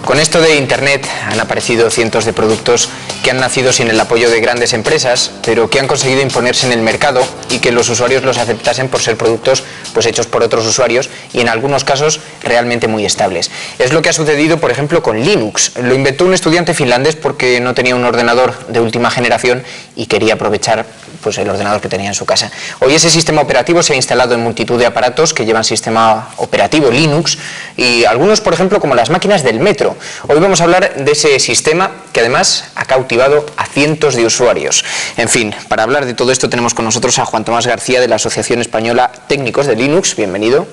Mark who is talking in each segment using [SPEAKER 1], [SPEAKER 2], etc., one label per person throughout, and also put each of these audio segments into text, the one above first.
[SPEAKER 1] Con esto de Internet han aparecido cientos de productos que han nacido sin el apoyo de grandes empresas, pero que han conseguido imponerse en el mercado y que los usuarios los aceptasen por ser productos pues hechos por otros usuarios y en algunos casos realmente muy estables. Es lo que ha sucedido, por ejemplo, con Linux. Lo inventó un estudiante finlandés porque no tenía un ordenador de última generación y quería aprovechar pues el ordenador que tenía en su casa. Hoy ese sistema operativo se ha instalado en multitud de aparatos que llevan sistema operativo Linux y algunos, por ejemplo, como las máquinas del metro. Hoy vamos a hablar de ese sistema que además ha cautivado a cientos de usuarios. En fin, para hablar de todo esto tenemos con nosotros a Juan Tomás García de la Asociación Española Técnicos de Linux. Bienvenido.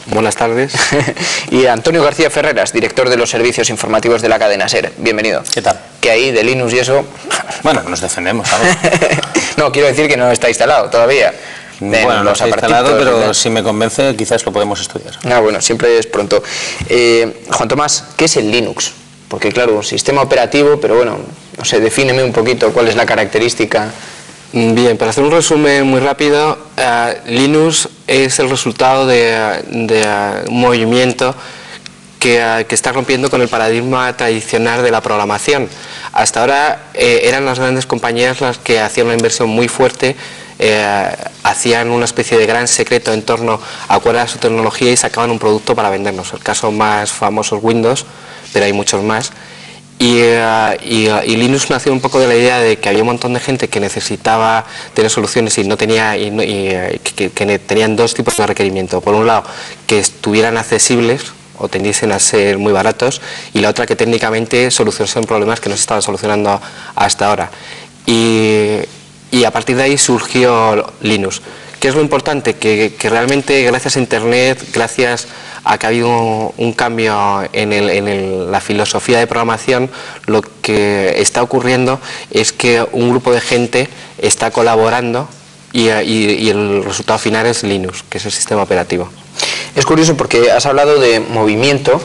[SPEAKER 2] Buenas tardes.
[SPEAKER 1] Y a Antonio García Ferreras, director de los servicios informativos de la cadena SER. Bienvenido.
[SPEAKER 2] ¿Qué tal?
[SPEAKER 1] Que ahí de Linux y eso...
[SPEAKER 2] Bueno, nos defendemos, ¿sabes?
[SPEAKER 1] No, quiero decir que no está instalado todavía.
[SPEAKER 2] Bueno, no está instalado, pero si me convence quizás lo podemos estudiar.
[SPEAKER 1] Ah, bueno, siempre es pronto. Juan Tomás, ¿qué es el Linux? Porque claro, un sistema operativo, pero bueno, no sé, defíneme un poquito cuál es la característica.
[SPEAKER 2] Bien, para hacer un resumen muy rápido, Linux es el resultado de un movimiento que está rompiendo con el paradigma tradicional de la programación. Hasta ahora eran las grandes compañías las que hacían una inversión muy fuerte, hacían una especie de gran secreto en torno a cuál era su tecnología y sacaban un producto para vendernos. El caso más famoso es Windows, pero hay muchos más. Y Linux nació un poco de la idea de que había un montón de gente que necesitaba tener soluciones y no tenía que tenían dos tipos de requerimiento. Por un lado, que estuvieran accesibles o tendiesen a ser muy baratos, y la otra que técnicamente solucionasen problemas que no se estaban solucionando hasta ahora. Y a partir de ahí surgió Linux. ¿Qué es lo importante? Que realmente gracias a Internet, gracias a que ha habido un cambio en la filosofía de programación, lo que está ocurriendo es que un grupo de gente está colaborando y el resultado final es Linux, que es el sistema operativo.
[SPEAKER 1] Es curioso porque has hablado de movimiento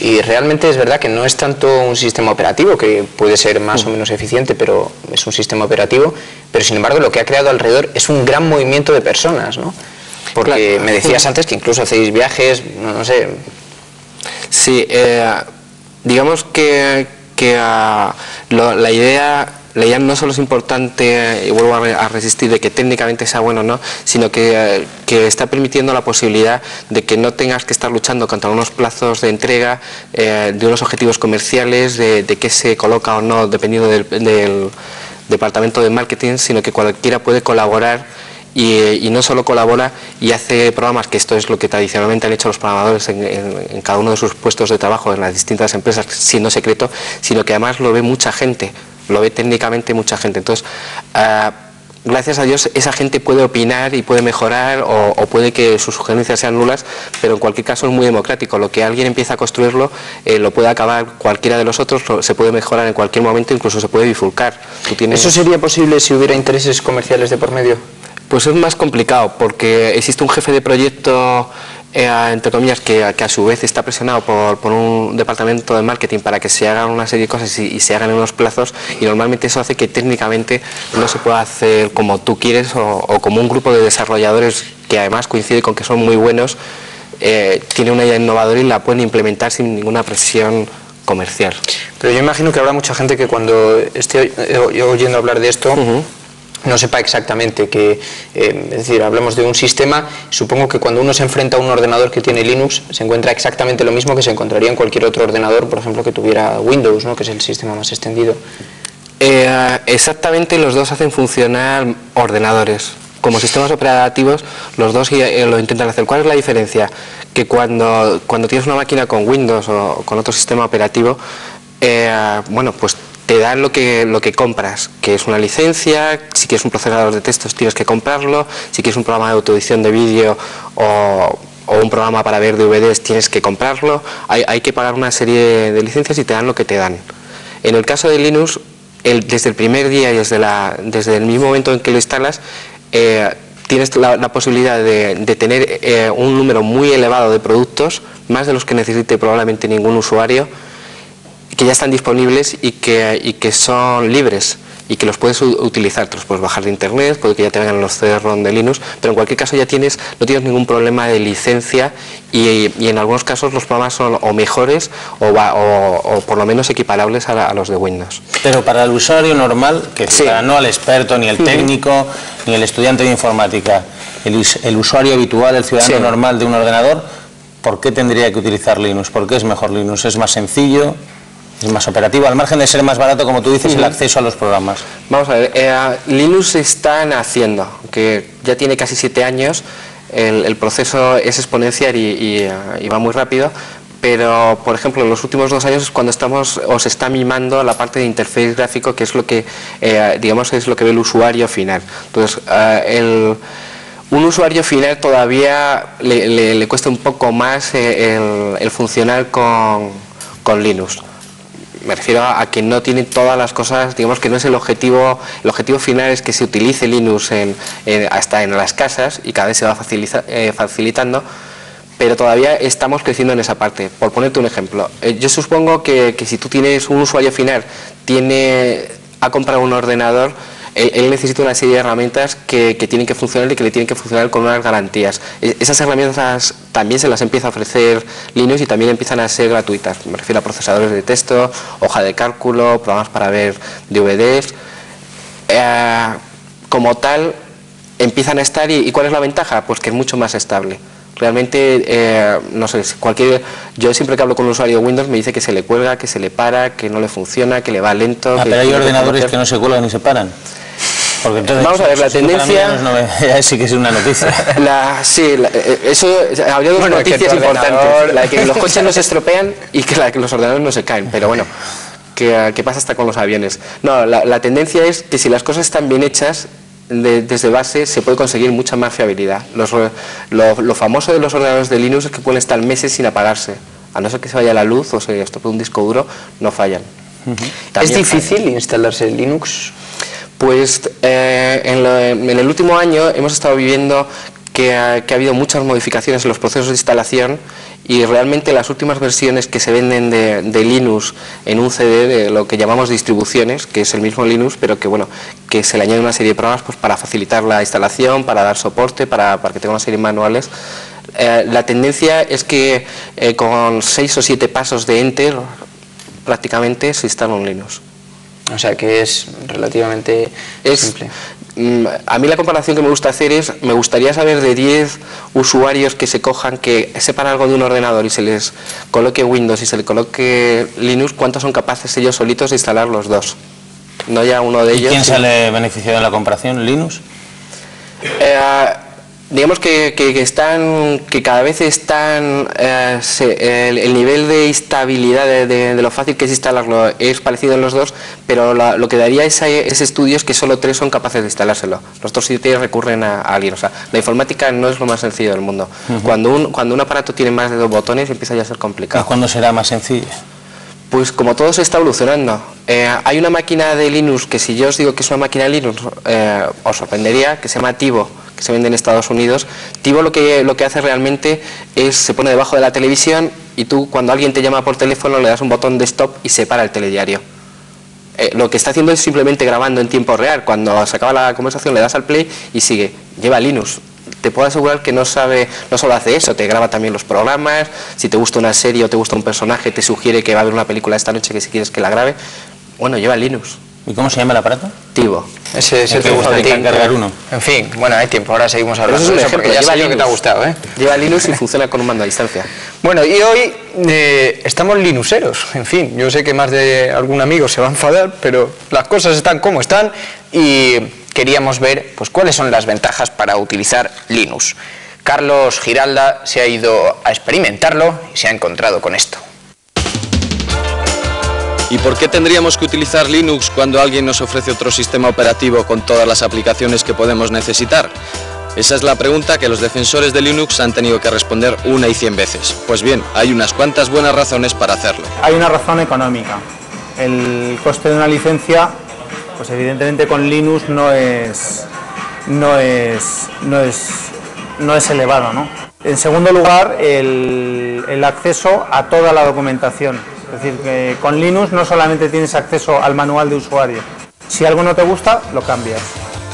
[SPEAKER 1] y realmente es verdad que no es tanto un sistema operativo, que puede ser más o menos eficiente, pero es un sistema operativo, pero sin embargo lo que ha creado alrededor es un gran movimiento de personas, ¿no? Porque claro, me decías antes que incluso hacéis viajes, no sé.
[SPEAKER 2] Sí, digamos que la idea no solo es importante, y vuelvo a resistir, de que técnicamente sea bueno o no, sino que está permitiendo la posibilidad de que no tengas que estar luchando contra unos plazos de entrega, de unos objetivos comerciales, de qué se coloca o no, dependiendo del departamento de marketing, sino que cualquiera puede colaborar. Y no solo colabora y hace programas, que esto es lo que tradicionalmente han hecho los programadores en cada uno de sus puestos de trabajo en las distintas empresas, siendo secreto, sino que además lo ve mucha gente, lo ve técnicamente mucha gente. Entonces, gracias a Dios, esa gente puede opinar y puede mejorar, o puede que sus sugerencias sean nulas, pero en cualquier caso es muy democrático. Lo que alguien empieza a construirlo, lo puede acabar cualquiera de los otros, se puede mejorar en cualquier momento, incluso se puede bifurcar.
[SPEAKER 1] ¿Eso sería posible si hubiera intereses comerciales de por medio?
[SPEAKER 2] Pues es más complicado, porque existe un jefe de proyecto, entre comillas, que a su vez está presionado por un departamento de marketing para que se hagan una serie de cosas y se hagan en unos plazos, y normalmente eso hace que técnicamente no se pueda hacer como tú quieres, o como un grupo de desarrolladores que además coincide con que son muy buenos, tiene una idea innovadora y la pueden implementar sin ninguna presión comercial.
[SPEAKER 1] Pero yo imagino que habrá mucha gente que cuando esté oyendo hablar de esto no sepa exactamente que, es decir, hablamos de un sistema, supongo que cuando uno se enfrenta a un ordenador que tiene Linux, se encuentra exactamente lo mismo que se encontraría en cualquier otro ordenador, por ejemplo, que tuviera Windows, ¿no?, que es el sistema más extendido.
[SPEAKER 2] Exactamente, los dos hacen funcionar ordenadores. Como sistemas operativos, los dos lo intentan hacer. ¿Cuál es la diferencia? Que cuando tienes una máquina con Windows o con otro sistema operativo, bueno, pues te dan lo que compras, que es una licencia. Si quieres un procesador de textos tienes que comprarlo, si quieres un programa de autoedición de vídeo o un programa para ver DVDs tienes que comprarlo, hay que pagar una serie de licencias y te dan lo que te dan. En el caso de Linux, desde el primer día y desde el mismo momento en que lo instalas, tienes la posibilidad de tener un número muy elevado de productos, más de los que necesite probablemente ningún usuario, que ya están disponibles y que son libres. y que los puedes utilizar, te los puedes bajar de internet, puede que ya te vengan los CD-ROM de Linux, pero en cualquier caso ya no tienes ningún problema de licencia y en algunos casos los programas son o mejores o por lo menos equiparables a los de Windows.
[SPEAKER 3] Pero para el usuario normal, que sí, para no al experto, ni el técnico, ni el estudiante de informática, el usuario habitual, el ciudadano normal de un ordenador, ¿por qué tendría que utilizar Linux? ¿Por qué es mejor Linux? ¿Es más sencillo? ¿Es más operativo? Al margen de ser más barato, como tú dices, el acceso a los programas.
[SPEAKER 2] Vamos a ver, Linux está naciendo, que ya tiene casi 7 años, el proceso es exponencial y va muy rápido, pero por ejemplo en los últimos 2 años es cuando se está mimando la parte de interface gráfico, que es lo que digamos es lo que ve el usuario final. Entonces un usuario final todavía le cuesta un poco más el funcionar con Linux. Me refiero a que no tiene todas las cosas, digamos que no es el objetivo final es que se utilice Linux hasta en las casas y cada vez se va facilitando, pero todavía estamos creciendo en esa parte. Por ponerte un ejemplo, yo supongo que si tú tienes un usuario final, ha comprado un ordenador, él necesita una serie de herramientas que tienen que funcionar y que le tienen que funcionar con unas garantías. Esas herramientas también se las empieza a ofrecer Linux y también empiezan a ser gratuitas. Me refiero a procesadores de texto, hoja de cálculo, programas para ver DVDs. Como tal, empiezan a estar y ¿cuál es la ventaja? Pues que es mucho más estable. Realmente, no sé, yo siempre que hablo con un usuario de Windows me dice que se le cuelga, que se le para, que no le funciona, que le va lento.
[SPEAKER 3] Pero hay ordenadores que no se cuelgan ni se paran. Porque entonces,
[SPEAKER 2] vamos a ver, la tendencia...
[SPEAKER 3] Ya sí que es una noticia.
[SPEAKER 2] Habría dos noticias importantes. La de que los coches no se estropean y que la de que los ordenadores no se caen. Pero bueno, ¿qué pasa hasta con los aviones? No, la tendencia es que si las cosas están bien hechas, desde base se puede conseguir mucha más fiabilidad. Lo famoso de los ordenadores de Linux es que pueden estar meses sin apagarse. A no ser que se vaya la luz o se estropee un disco duro, no fallan.
[SPEAKER 1] ¿Es difícil instalarse Linux?
[SPEAKER 2] Pues en el último año hemos estado viviendo que ha habido muchas modificaciones en los procesos de instalación y realmente las últimas versiones que se venden de Linux en un CD, de lo que llamamos distribuciones, que es el mismo Linux, pero que se le añade una serie de programas pues, para facilitar la instalación, para dar soporte, para que tenga una serie de manuales. La tendencia es que con 6 o 7 pasos de Enter prácticamente se instala un Linux.
[SPEAKER 1] O sea que es relativamente simple.
[SPEAKER 2] A mí la comparación que me gusta hacer me gustaría saber de 10 usuarios que que sepan algo de un ordenador y se les coloque Windows y se les coloque Linux, ¿cuántos son capaces ellos solitos de instalar los dos? No ya uno de ellos.
[SPEAKER 3] ¿Y quién sale beneficiado en la comparación? ¿Linux?
[SPEAKER 2] Digamos que cada vez están el nivel de estabilidad de lo fácil que es instalarlo es parecido en los dos, pero lo que daría ese estudio es que solo 3 son capaces de instalárselo. Los otros 7 recurren a alguien. O sea, la informática no es lo más sencillo del mundo. Cuando un aparato tiene más de 2 botones empieza ya a ser complicado.
[SPEAKER 3] ¿Y cuándo será más sencillo?
[SPEAKER 2] Pues como todo se está evolucionando. Hay una máquina de Linux que si yo os digo que es una máquina de Linux os sorprendería, que se llama Tivo, que se vende en Estados Unidos. Tivo lo que hace realmente es, se pone debajo de la televisión y tú cuando alguien te llama por teléfono le das un botón de stop y se para el telediario. Lo que está haciendo es simplemente grabando en tiempo real. Cuando se acaba la conversación le das al play y sigue. Lleva Linux. Te puedo asegurar que no solo hace eso, te graba también los programas, si te gusta una serie o te gusta un personaje, te sugiere que va a haber una película esta noche que si quieres que la grabe. Bueno, lleva Linux.
[SPEAKER 3] ¿Y cómo se llama el aparato?
[SPEAKER 2] Tivo.
[SPEAKER 1] Ese te gusta a ti.
[SPEAKER 3] Cargar uno.
[SPEAKER 1] En fin, bueno, hay tiempo, ahora seguimos hablando de eso porque ya sé yo que te ha gustado, ¿eh?
[SPEAKER 2] Lleva Linux y funciona con un mando a distancia.
[SPEAKER 1] Bueno, y hoy estamos linuxeros, en fin, yo sé que más de algún amigo se va a enfadar, pero las cosas están como están y queríamos ver pues cuáles son las ventajas para utilizar Linux. Carlos Giralda se ha ido a experimentarlo y se ha encontrado con esto.
[SPEAKER 4] ¿Y por qué tendríamos que utilizar Linux cuando alguien nos ofrece otro sistema operativo con todas las aplicaciones que podemos necesitar? Esa es la pregunta que los defensores de Linux han tenido que responder 1 y 100 veces. Pues bien, hay unas cuantas buenas razones para hacerlo.
[SPEAKER 5] Hay una razón económica. El coste de una licencia, pues evidentemente con Linux no es elevado, ¿no? En segundo lugar, el acceso a toda la documentación. Es decir, que con Linux no solamente tienes acceso al manual de usuario, Si algo no te gusta, lo cambias.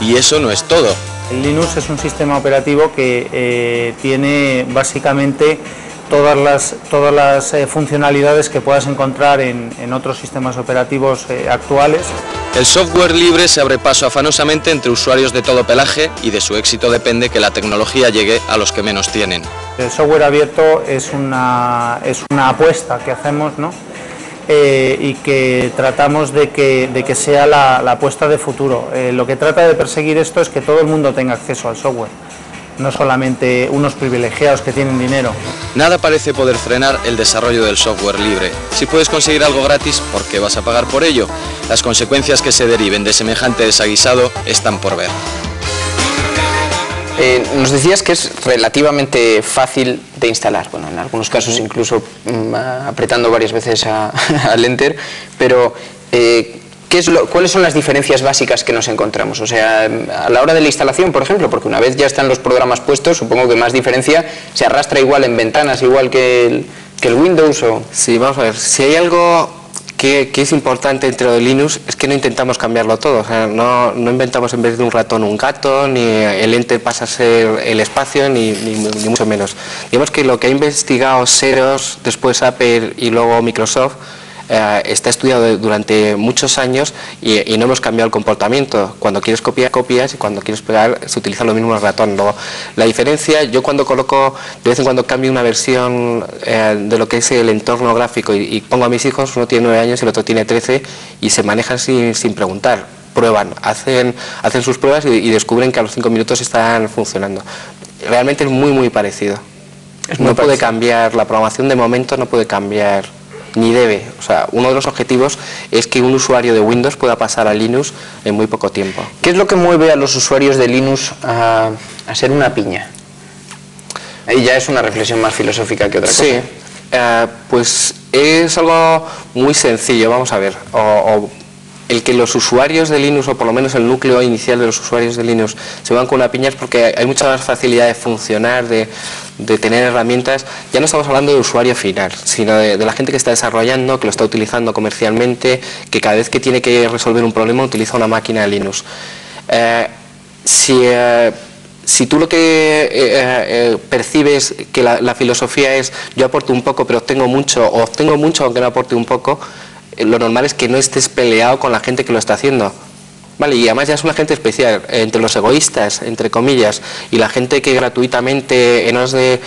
[SPEAKER 4] Y eso no es todo.
[SPEAKER 5] El Linux es un sistema operativo que tiene básicamente todas las funcionalidades que puedas encontrar en otros sistemas operativos actuales.
[SPEAKER 4] El software libre se abre paso afanosamente entre usuarios de todo pelaje y de su éxito depende que la tecnología llegue a los que menos tienen.
[SPEAKER 5] El software abierto es una apuesta que hacemos, ¿no? Y que tratamos de que sea la apuesta de futuro. Lo que trata de perseguir esto es que todo el mundo tenga acceso al software, no solamente unos privilegiados que tienen dinero.
[SPEAKER 4] Nada parece poder frenar el desarrollo del software libre. Si puedes conseguir algo gratis, ¿por qué vas a pagar por ello? Las consecuencias que se deriven de semejante desaguisado están por ver.
[SPEAKER 1] Nos decías que es relativamente fácil de instalar, bueno, en algunos casos incluso apretando varias veces al Enter, pero ¿cuáles son las diferencias básicas que nos encontramos? O sea, a la hora de la instalación, por ejemplo, porque una vez ya están los programas puestos, supongo que más diferencia, ¿se arrastra igual en ventanas, igual que el Windows? O...
[SPEAKER 2] Sí, vamos a ver, si hay algo que es importante dentro de Linux es que no intentamos cambiarlo todo, o sea, no inventamos en vez de un ratón un gato, ni el Enter pasa a ser el espacio, ni mucho menos. Digamos que lo que ha investigado Xerox, después Apple y luego Microsoft, está estudiado durante muchos años y no hemos cambiado el comportamiento. Cuando quieres copiar, copias, y cuando quieres pegar se utiliza lo mismo el ratón. Luego, la diferencia, yo cuando coloco, de vez en cuando cambio una versión de lo que es el entorno gráfico y pongo a mis hijos, uno tiene 9 años y el otro tiene 13 y se manejan sin preguntar, prueban, hacen sus pruebas y descubren que a los 5 minutos están funcionando. Realmente es muy parecido. No puede cambiar, la programación de momento no puede cambiar, ni debe. O sea, uno de los objetivos es que un usuario de Windows pueda pasar a Linux en muy poco tiempo.
[SPEAKER 1] ¿Qué es lo que mueve a los usuarios de Linux a ser una piña? Ahí ya es una reflexión más filosófica que otra cosa.
[SPEAKER 2] Sí, pues es algo muy sencillo, vamos a ver. El que los usuarios de Linux, o por lo menos el núcleo inicial de los usuarios de Linux, se van con una piña es porque hay mucha más facilidad de funcionar, de tener herramientas. Ya no estamos hablando de usuario final, sino de la gente que está desarrollando, que lo está utilizando comercialmente, que cada vez que tiene que resolver un problema utiliza una máquina de Linux. Si tú lo que percibes que la filosofía es yo aporto un poco pero obtengo mucho, o obtengo mucho aunque no aporte un poco, lo normal es que no estés peleado con la gente que lo está haciendo. Vale, y además ya es una gente especial, entre los egoístas, entre comillas, y la gente que gratuitamente, en aras de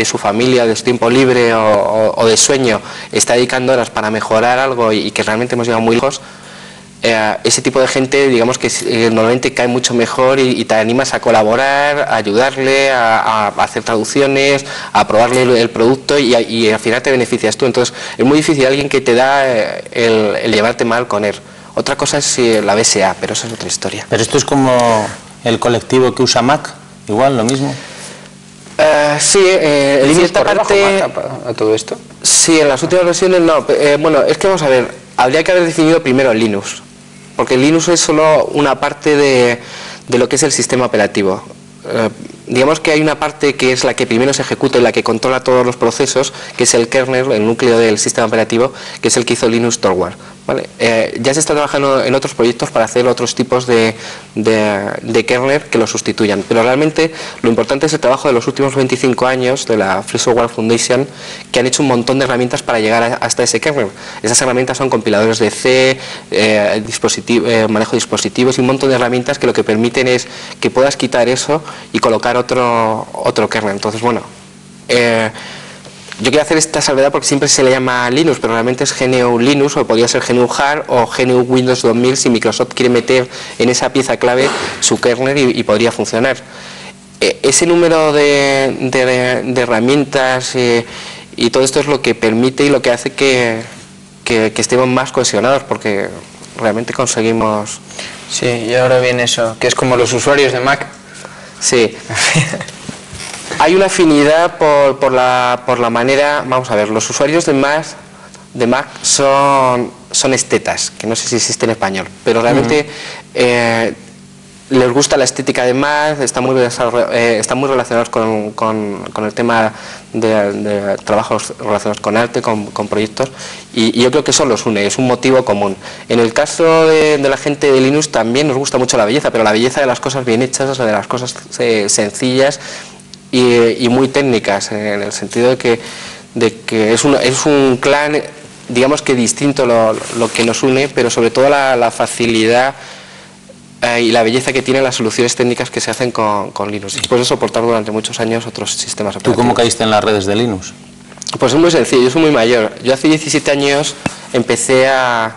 [SPEAKER 2] su familia, de su tiempo libre o de sueño, está dedicando horas para mejorar algo y que realmente hemos llegado muy lejos. Ese tipo de gente, digamos que normalmente cae mucho mejor y te animas a colaborar, a ayudarle, a hacer traducciones, a probarle el producto y al final te beneficias tú. Entonces es muy difícil alguien que te da el llevarte mal con él. Otra cosa es la BSA, pero eso es otra historia.
[SPEAKER 3] Pero esto es como el colectivo que usa Mac, igual, lo mismo.
[SPEAKER 2] Sí, en cierta parte
[SPEAKER 1] a todo esto.
[SPEAKER 2] Sí, en las últimas versiones no. Bueno, es que vamos a ver, habría que haber definido primero el Linux, porque el Linux es solo una parte de lo que es el sistema operativo. Digamos que hay una parte que es la que primero se ejecuta y la que controla todos los procesos, que es el kernel, el núcleo del sistema operativo, que es el que hizo Linux Torvald. ¿Vale? Ya se está trabajando en otros proyectos para hacer otros tipos de kernel que lo sustituyan, pero realmente lo importante es el trabajo de los últimos 25 años de la Free Software Foundation, que han hecho un montón de herramientas para llegar hasta ese kernel. Esas herramientas son compiladores de C, manejo de dispositivos y un montón de herramientas que lo que permiten es que puedas quitar eso y colocar otro kernel. Entonces, bueno, yo quiero hacer esta salvedad porque siempre se le llama Linux, pero realmente es GNU Linux, o podría ser GNU Hard o GNU Windows 2000 si Microsoft quiere meter en esa pieza clave su kernel y podría funcionar. Ese número de herramientas y todo esto es lo que permite y lo que hace que estemos más cohesionados, porque realmente conseguimos...
[SPEAKER 1] Sí, y ahora viene eso, que es como los usuarios de Mac.
[SPEAKER 2] Sí. Hay una afinidad por la manera, vamos a ver, los usuarios de Mac son estetas, que no sé si existe en español, pero realmente les gusta la estética de Mac, están muy relacionados con el tema de trabajos relacionados con arte, con proyectos, y yo creo que eso los une, es un motivo común. En el caso de la gente de Linux también nos gusta mucho la belleza, pero la belleza de las cosas bien hechas, de las cosas sencillas y muy técnicas, en el sentido de que es un clan, digamos que distinto lo que nos une, pero sobre todo la facilidad y la belleza que tienen las soluciones técnicas que se hacen con Linux, después de soportar durante muchos años otros sistemas operativos.
[SPEAKER 3] ¿Tú cómo caíste en las redes de Linux?
[SPEAKER 2] Pues es muy sencillo, yo soy muy mayor. Yo hace 17 años empecé a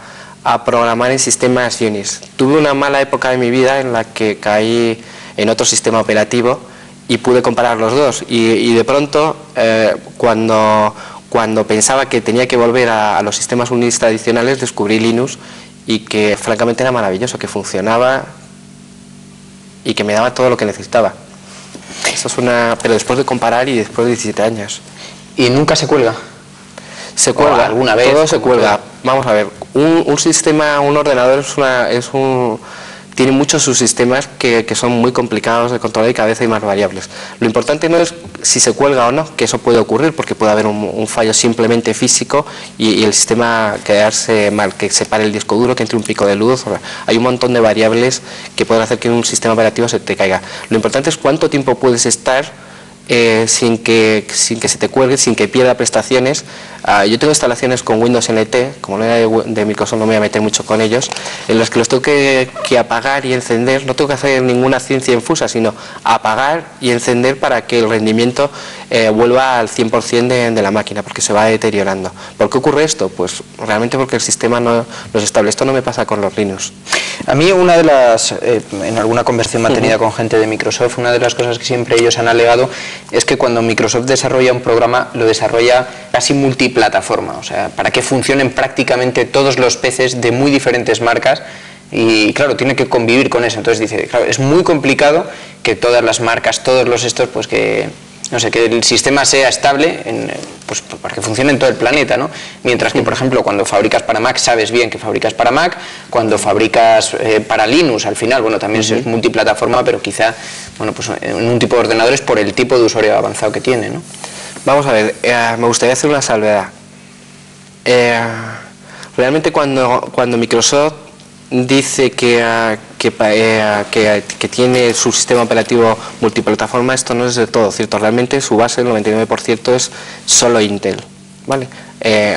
[SPEAKER 2] programar en sistemas Unix. Tuve una mala época de mi vida en la que caí en otro sistema operativo y pude comparar los dos. Y de pronto, cuando pensaba que tenía que volver a los sistemas Unix tradicionales, descubrí Linux, y que francamente era maravilloso, que funcionaba y que me daba todo lo que necesitaba. Eso es pero después de comparar y después de 17 años.
[SPEAKER 1] ¿Y nunca se cuelga?
[SPEAKER 2] Se cuelga,
[SPEAKER 1] alguna vez.
[SPEAKER 2] Todo se cuelga. Vamos a ver, un sistema, un ordenador tiene muchos subsistemas que son muy complicados de controlar y cada vez hay más variables. Lo importante no es si se cuelga o no, que eso puede ocurrir porque puede haber un fallo simplemente físico y el sistema quedarse mal, que se pare el disco duro, que entre un pico de luz. Hay un montón de variables que pueden hacer que un sistema operativo se te caiga. Lo importante es cuánto tiempo puedes estar sin que se te cuelgue, sin que pierda prestaciones. Yo tengo instalaciones con Windows NT, como no era de Microsoft no me voy a meter mucho con ellos, en los que los tengo que apagar y encender. No tengo que hacer ninguna ciencia infusa, sino apagar y encender para que el rendimiento vuelva al 100% de la máquina, porque se va deteriorando. ¿Por qué ocurre esto? Pues realmente porque el sistema no es estable. Esto no me pasa con los Linux.
[SPEAKER 1] A mí una de las, en alguna conversación mantenida con gente de Microsoft, una de las cosas que siempre ellos han alegado es que cuando Microsoft desarrolla un programa, lo desarrolla casi multiplataforma, o sea, para que funcionen prácticamente todos los PCs de muy diferentes marcas, y claro, tiene que convivir con eso. Entonces dice, claro, es muy complicado que todas las marcas, todos los estos, pues que, no sé, que el sistema sea estable pues para que funcione en todo el planeta, ¿no? Mientras que, por ejemplo, cuando fabricas para Mac, sabes bien que fabricas para Mac. Cuando fabricas para Linux, al final, bueno, también es multiplataforma, pero quizá, bueno, pues en un tipo de ordenadores por el tipo de usuario avanzado que tiene, ¿no?
[SPEAKER 2] Vamos a ver, me gustaría hacer una salvedad. Realmente cuando Microsoft dice que tiene su sistema operativo multiplataforma, esto no es del todo cierto. Realmente su base, el 99%, es solo Intel, ¿vale?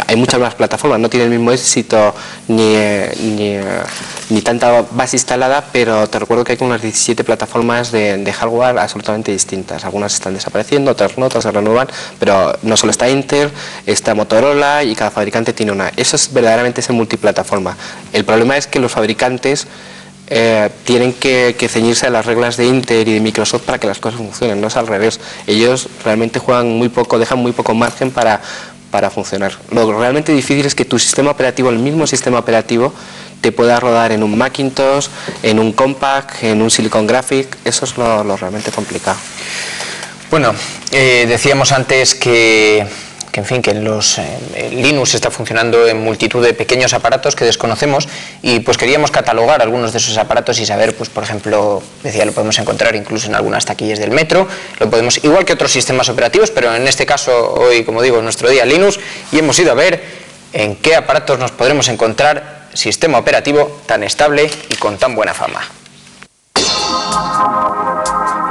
[SPEAKER 2] Hay muchas más plataformas, no tiene el mismo éxito ni tanta base instalada, pero te recuerdo que hay unas 17 plataformas de hardware absolutamente distintas. Algunas están desapareciendo, otras no, otras se renuevan, pero no solo está Intel, está Motorola y cada fabricante tiene una. Eso es verdaderamente ser multiplataforma. El problema es que los fabricantes tienen que ceñirse a las reglas de Intel y de Microsoft para que las cosas funcionen, no es al revés. Ellos realmente juegan muy poco, dejan muy poco margen para funcionar. Lo realmente difícil es que tu sistema operativo, el mismo sistema operativo, te pueda rodar en un Macintosh, en un Compaq, en un Silicon Graphics. Eso es lo realmente complicado.
[SPEAKER 1] Bueno, decíamos antes que en fin, que Linux está funcionando en multitud de pequeños aparatos que desconocemos, y pues queríamos catalogar algunos de esos aparatos y saber, pues por ejemplo, decía, lo podemos encontrar incluso en algunas taquillas del metro, lo podemos, igual que otros sistemas operativos, pero en este caso, hoy, como digo, es nuestro día Linux, y hemos ido a ver en qué aparatos nos podremos encontrar sistema operativo tan estable y con tan buena fama.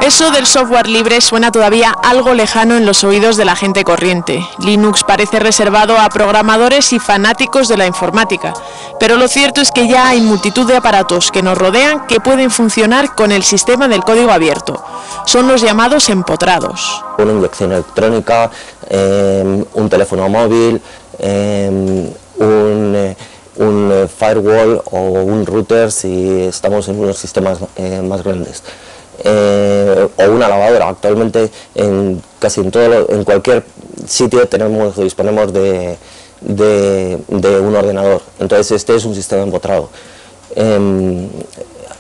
[SPEAKER 6] Eso del software libre suena todavía algo lejano en los oídos de la gente corriente. Linux parece reservado a programadores y fanáticos de la informática, pero lo cierto es que ya hay multitud de aparatos que nos rodean que pueden funcionar con el sistema del código abierto. Son los llamados empotrados.
[SPEAKER 7] Una inyección electrónica, un teléfono móvil, un firewall o un router si estamos en unos sistemas más grandes. O una lavadora. Actualmente casi en cualquier sitio disponemos de un ordenador. Entonces este es un sistema empotrado.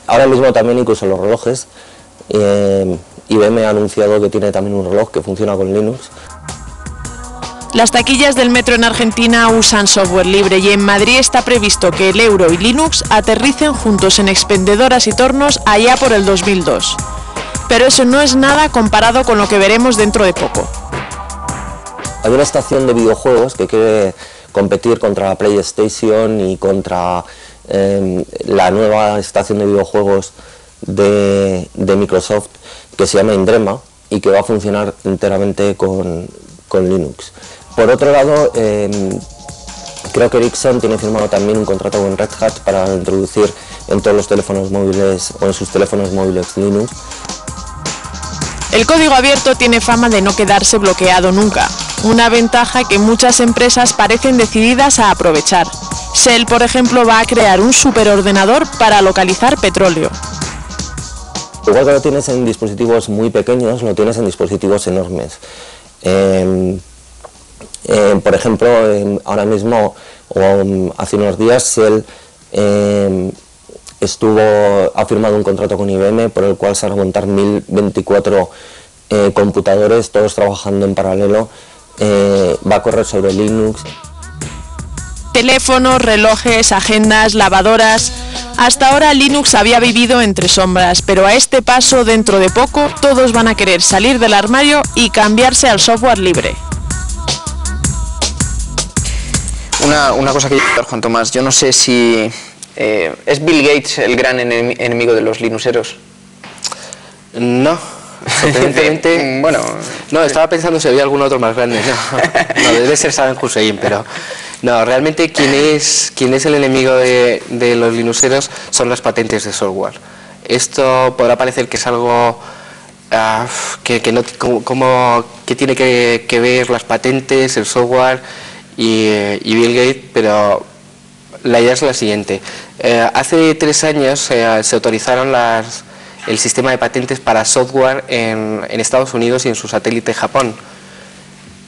[SPEAKER 7] Ahora mismo también incluso los relojes, IBM ha anunciado que tiene también un reloj que funciona con Linux.
[SPEAKER 6] Las taquillas del metro en Argentina usan software libre y en Madrid está previsto que el euro y Linux aterricen juntos en expendedoras y tornos allá por el 2002. Pero eso no es nada comparado con lo que veremos dentro de poco.
[SPEAKER 7] Hay una estación de videojuegos que quiere competir contra la PlayStation y contra la nueva estación de videojuegos de Microsoft, que se llama Indrema y que va a funcionar enteramente con Linux. Por otro lado, creo que Ericsson tiene firmado también un contrato con Red Hat para introducir en todos los teléfonos móviles o en sus teléfonos móviles Linux.
[SPEAKER 6] El código abierto tiene fama de no quedarse bloqueado nunca, una ventaja que muchas empresas parecen decididas a aprovechar. Shell, por ejemplo, va a crear un superordenador para localizar petróleo.
[SPEAKER 7] Igual que lo tienes en dispositivos muy pequeños, lo tienes en dispositivos enormes. Por ejemplo, ahora mismo, o hace unos días, Shell ha firmado un contrato con IBM por el cual se van a montar 1024 computadores, todos trabajando en paralelo. Va a correr sobre Linux.
[SPEAKER 6] Teléfonos, relojes, agendas, lavadoras. Hasta ahora Linux había vivido entre sombras, pero a este paso, dentro de poco, todos van a querer salir del armario y cambiarse al software libre.
[SPEAKER 1] Una cosa que yo, Juan Tomás, yo no sé si ¿es Bill Gates el gran enemigo de los linuxeros?
[SPEAKER 2] No, sorprendentemente.
[SPEAKER 1] Bueno,
[SPEAKER 2] no, estaba pensando si había algún otro más grande. No, debe ser Saddam Hussein, pero no, realmente quien es el enemigo de los linuxeros son las patentes de software. Esto podrá parecer que es algo que tiene que ver las patentes, el software y Bill Gates, pero la idea es la siguiente. Hace 3 años se autorizaron el sistema de patentes para software en Estados Unidos y en su satélite Japón.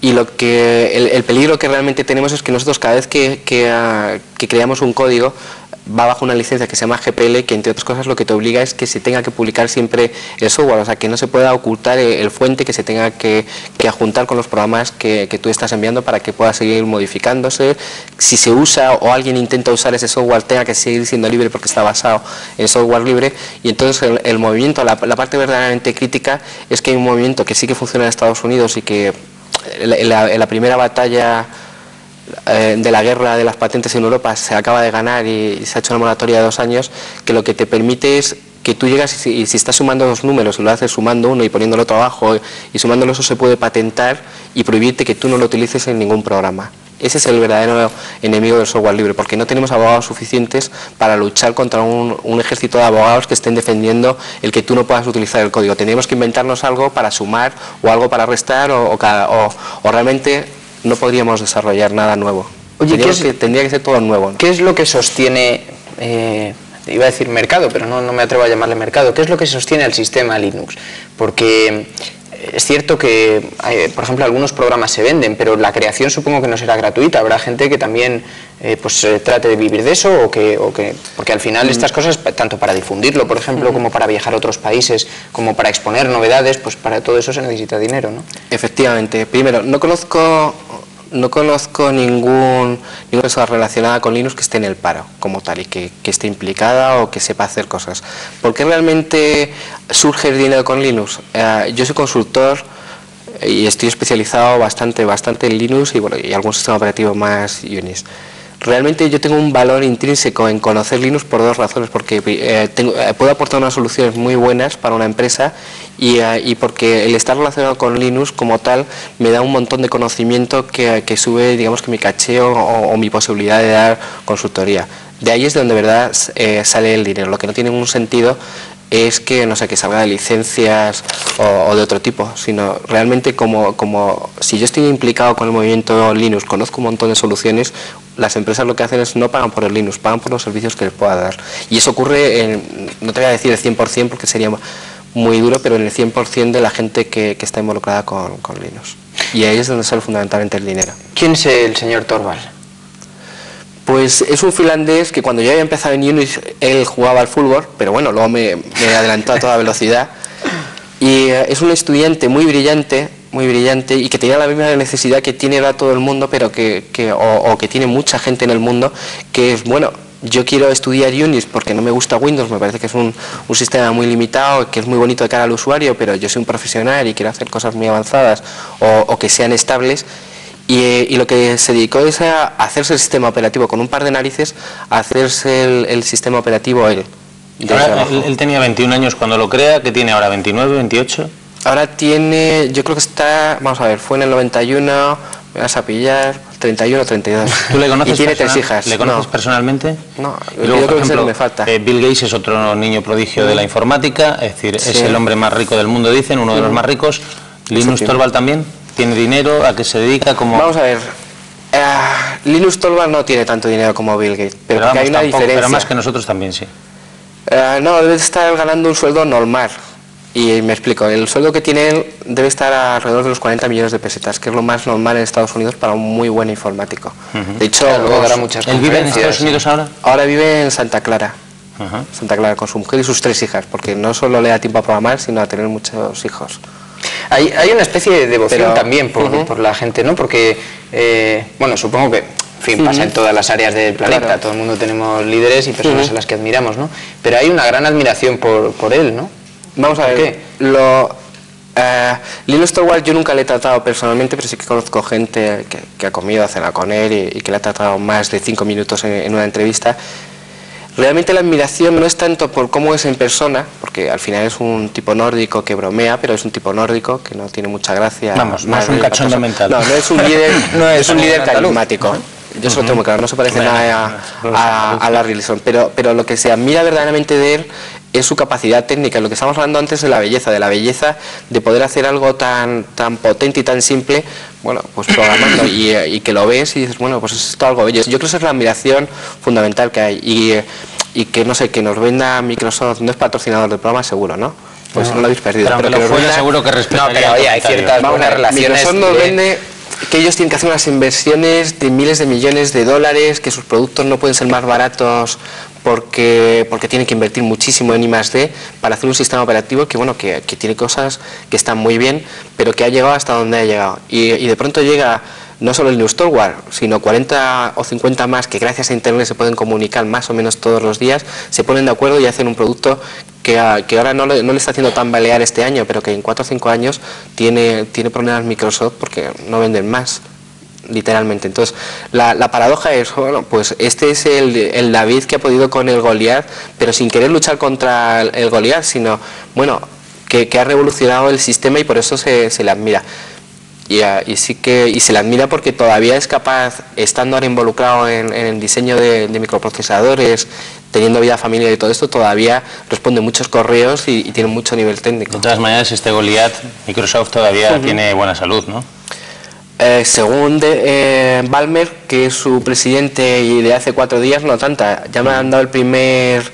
[SPEAKER 2] Y el peligro que realmente tenemos es que nosotros cada vez que creamos un código va bajo una licencia que se llama GPL, que entre otras cosas lo que te obliga es que se tenga que publicar siempre el software, o sea que no se pueda ocultar el fuente, que se tenga que adjuntar con los programas que tú estás enviando para que pueda seguir modificándose. Si se usa o alguien intenta usar ese software, tenga que seguir siendo libre porque está basado en software libre. Y entonces el movimiento, la parte verdaderamente crítica es que hay un movimiento que sí que funciona en Estados Unidos y que en la primera batalla de la guerra de las patentes en Europa se acaba de ganar y se ha hecho una moratoria de 2 años, que lo que te permite es que tú llegas y si estás sumando 2 números y lo haces sumando uno y poniéndolo otro abajo y sumándolo, eso se puede patentar y prohibirte que tú no lo utilices en ningún programa. Ese es el verdadero enemigo del software libre, porque no tenemos abogados suficientes para luchar contra un ejército de abogados que estén defendiendo el que tú no puedas utilizar el código. Tendríamos que inventarnos algo para sumar o algo para restar o realmente no podríamos desarrollar nada nuevo.
[SPEAKER 1] Oye,
[SPEAKER 2] tendría que ser todo nuevo, ¿no?
[SPEAKER 1] ¿Qué es lo que sostiene, iba a decir mercado, pero no me atrevo a llamarle mercado, qué es lo que sostiene al sistema Linux? Porque es cierto que, por ejemplo, algunos programas se venden, pero la creación supongo que no será gratuita. Habrá gente que también trate de vivir de eso porque al final estas cosas, tanto para difundirlo, por ejemplo, como para viajar a otros países, como para exponer novedades, pues para todo eso se necesita dinero, ¿no?
[SPEAKER 2] Efectivamente. Primero, no conozco ninguna persona relacionada con Linux que esté en el paro como tal y que esté implicada o que sepa hacer cosas. ¿Por qué realmente surge el dinero con Linux? Yo soy consultor y estoy especializado bastante en Linux y algún sistema operativo más Unix. Realmente yo tengo un valor intrínseco en conocer Linux por 2 razones, porque puedo aportar unas soluciones muy buenas para una empresa y porque el estar relacionado con Linux como tal me da un montón de conocimiento que sube, digamos, que mi caché o mi posibilidad de dar consultoría. De ahí es de donde de verdad sale el dinero. Lo que no tiene ningún sentido es que, no sé, que salga de licencias o de otro tipo, sino realmente como si yo estoy implicado con el movimiento Linux, conozco un montón de soluciones, las empresas lo que hacen es no pagan por el Linux, pagan por los servicios que les pueda dar. Y eso ocurre, no te voy a decir el 100% porque sería muy duro, pero en el 100% de la gente que está involucrada con Linux. Y ahí es donde sale fundamentalmente el dinero.
[SPEAKER 1] ¿Quién es el señor Torvald?
[SPEAKER 2] Pues es un finlandés que cuando yo había empezado en Unix, él jugaba al fútbol, pero bueno, luego me adelantó a toda velocidad. Y es un estudiante muy brillante muy brillante y que tenía la misma necesidad que tiene ahora todo el mundo, pero que tiene mucha gente en el mundo, que es, bueno, yo quiero estudiar Unix porque no me gusta Windows, me parece que es un sistema muy limitado, que es muy bonito de cara al usuario, pero yo soy un profesional y quiero hacer cosas muy avanzadas o que sean estables. Y lo que se dedicó es a hacerse el sistema operativo con un par de narices, a hacerse el sistema operativo él.
[SPEAKER 3] Ahora, él tenía 21 años cuando lo crea, ¿qué tiene ahora? ¿29, 28?
[SPEAKER 2] Ahora tiene, yo creo que está, vamos a ver, fue en el 91, me vas a pillar, 31 o 32.
[SPEAKER 3] ¿Tú le conoces?
[SPEAKER 2] Y tiene 3 hijas.
[SPEAKER 3] ¿Le conoces personalmente?
[SPEAKER 2] No,
[SPEAKER 3] y luego,
[SPEAKER 2] yo creo
[SPEAKER 3] por ejemplo,
[SPEAKER 2] que me falta.
[SPEAKER 3] Bill Gates es otro niño prodigio de la informática, es decir, es el hombre más rico del mundo, dicen, uno de los más ricos. Linus Torvald también. ¿Tiene dinero? ¿A qué se dedica? ¿Cómo?
[SPEAKER 2] Vamos a ver. Linus Torvald no tiene tanto dinero como Bill Gates, pero vamos, hay una diferencia.
[SPEAKER 3] Pero más que nosotros también, sí.
[SPEAKER 2] No, debe estar ganando un sueldo normal. Y me explico, el sueldo que tiene él debe estar alrededor de los 40 millones de pesetas, que es lo más normal en Estados Unidos para un muy buen informático. De hecho,
[SPEAKER 3] ¿él vive en Estados Unidos ahora?
[SPEAKER 2] Ahora vive en Santa Clara. Santa Clara con su mujer y sus 3 hijas, porque no solo le da tiempo a programar, sino a tener muchos hijos.
[SPEAKER 1] Hay una especie de devoción también por la gente, ¿no? Porque, bueno, supongo que, en fin, pasa en todas las áreas del planeta, todo el mundo tenemos líderes y personas a las que admiramos, ¿no? Pero hay una gran admiración por él, ¿no?
[SPEAKER 2] Vamos a ver, Linus Torvald yo nunca le he tratado personalmente, pero sí que conozco gente que ha comido, ha cenado con él y que le ha tratado más de 5 minutos en una entrevista. Realmente la admiración no es tanto por cómo es en persona, porque al final es un tipo nórdico que bromea, pero es un tipo nórdico que no tiene mucha gracia.
[SPEAKER 3] Vamos, no es un cachondo mental.
[SPEAKER 2] No, no es un líder, no es un líder carismático. Yo se lo tengo muy claro, no se parece nada a Larry Ellison, pero lo que se admira verdaderamente de él es su capacidad técnica, lo que estábamos hablando antes de la belleza de poder hacer algo tan potente y tan simple, bueno, pues programando y que lo ves y dices, bueno, pues es esto algo bello. Yo creo que esa es la admiración fundamental que hay y que, no sé, que nos venda Microsoft, no es patrocinador del programa seguro, ¿no? Pues no lo habéis perdido.
[SPEAKER 3] Pero que lo fuera, seguro que respetaría.
[SPEAKER 1] No, pero oye, hay ciertas buenas relaciones.
[SPEAKER 2] Microsoft nos vende que ellos tienen que hacer unas inversiones de miles de millones de dólares, que sus productos no pueden ser más baratos porque tienen que invertir muchísimo en I+D para hacer un sistema operativo que, bueno, que tiene cosas que están muy bien, pero que ha llegado hasta donde ha llegado. Y de pronto llega no solo el Linus Torvald, sino 40 o 50 más que gracias a Internet se pueden comunicar más o menos todos los días, se ponen de acuerdo y hacen un producto que ahora no le está haciendo tambalear este año, pero que en 4 o 5 años tiene problemas Microsoft porque no venden más, literalmente. Entonces, la paradoja es, bueno, pues este es el David que ha podido con el Goliat, pero sin querer luchar contra el Goliat, sino, bueno, que ha revolucionado el sistema y por eso se le admira. Y se le admira porque todavía es capaz, estando ahora involucrado en el diseño de microprocesadores, teniendo vida familiar y todo esto, todavía responde muchos correos y tiene mucho nivel técnico.
[SPEAKER 3] De todas maneras, este Goliat, Microsoft todavía tiene buena salud, ¿no?
[SPEAKER 2] Según Ballmer, que es su presidente y de hace 4 días, no tanta. Ya me han dado el primer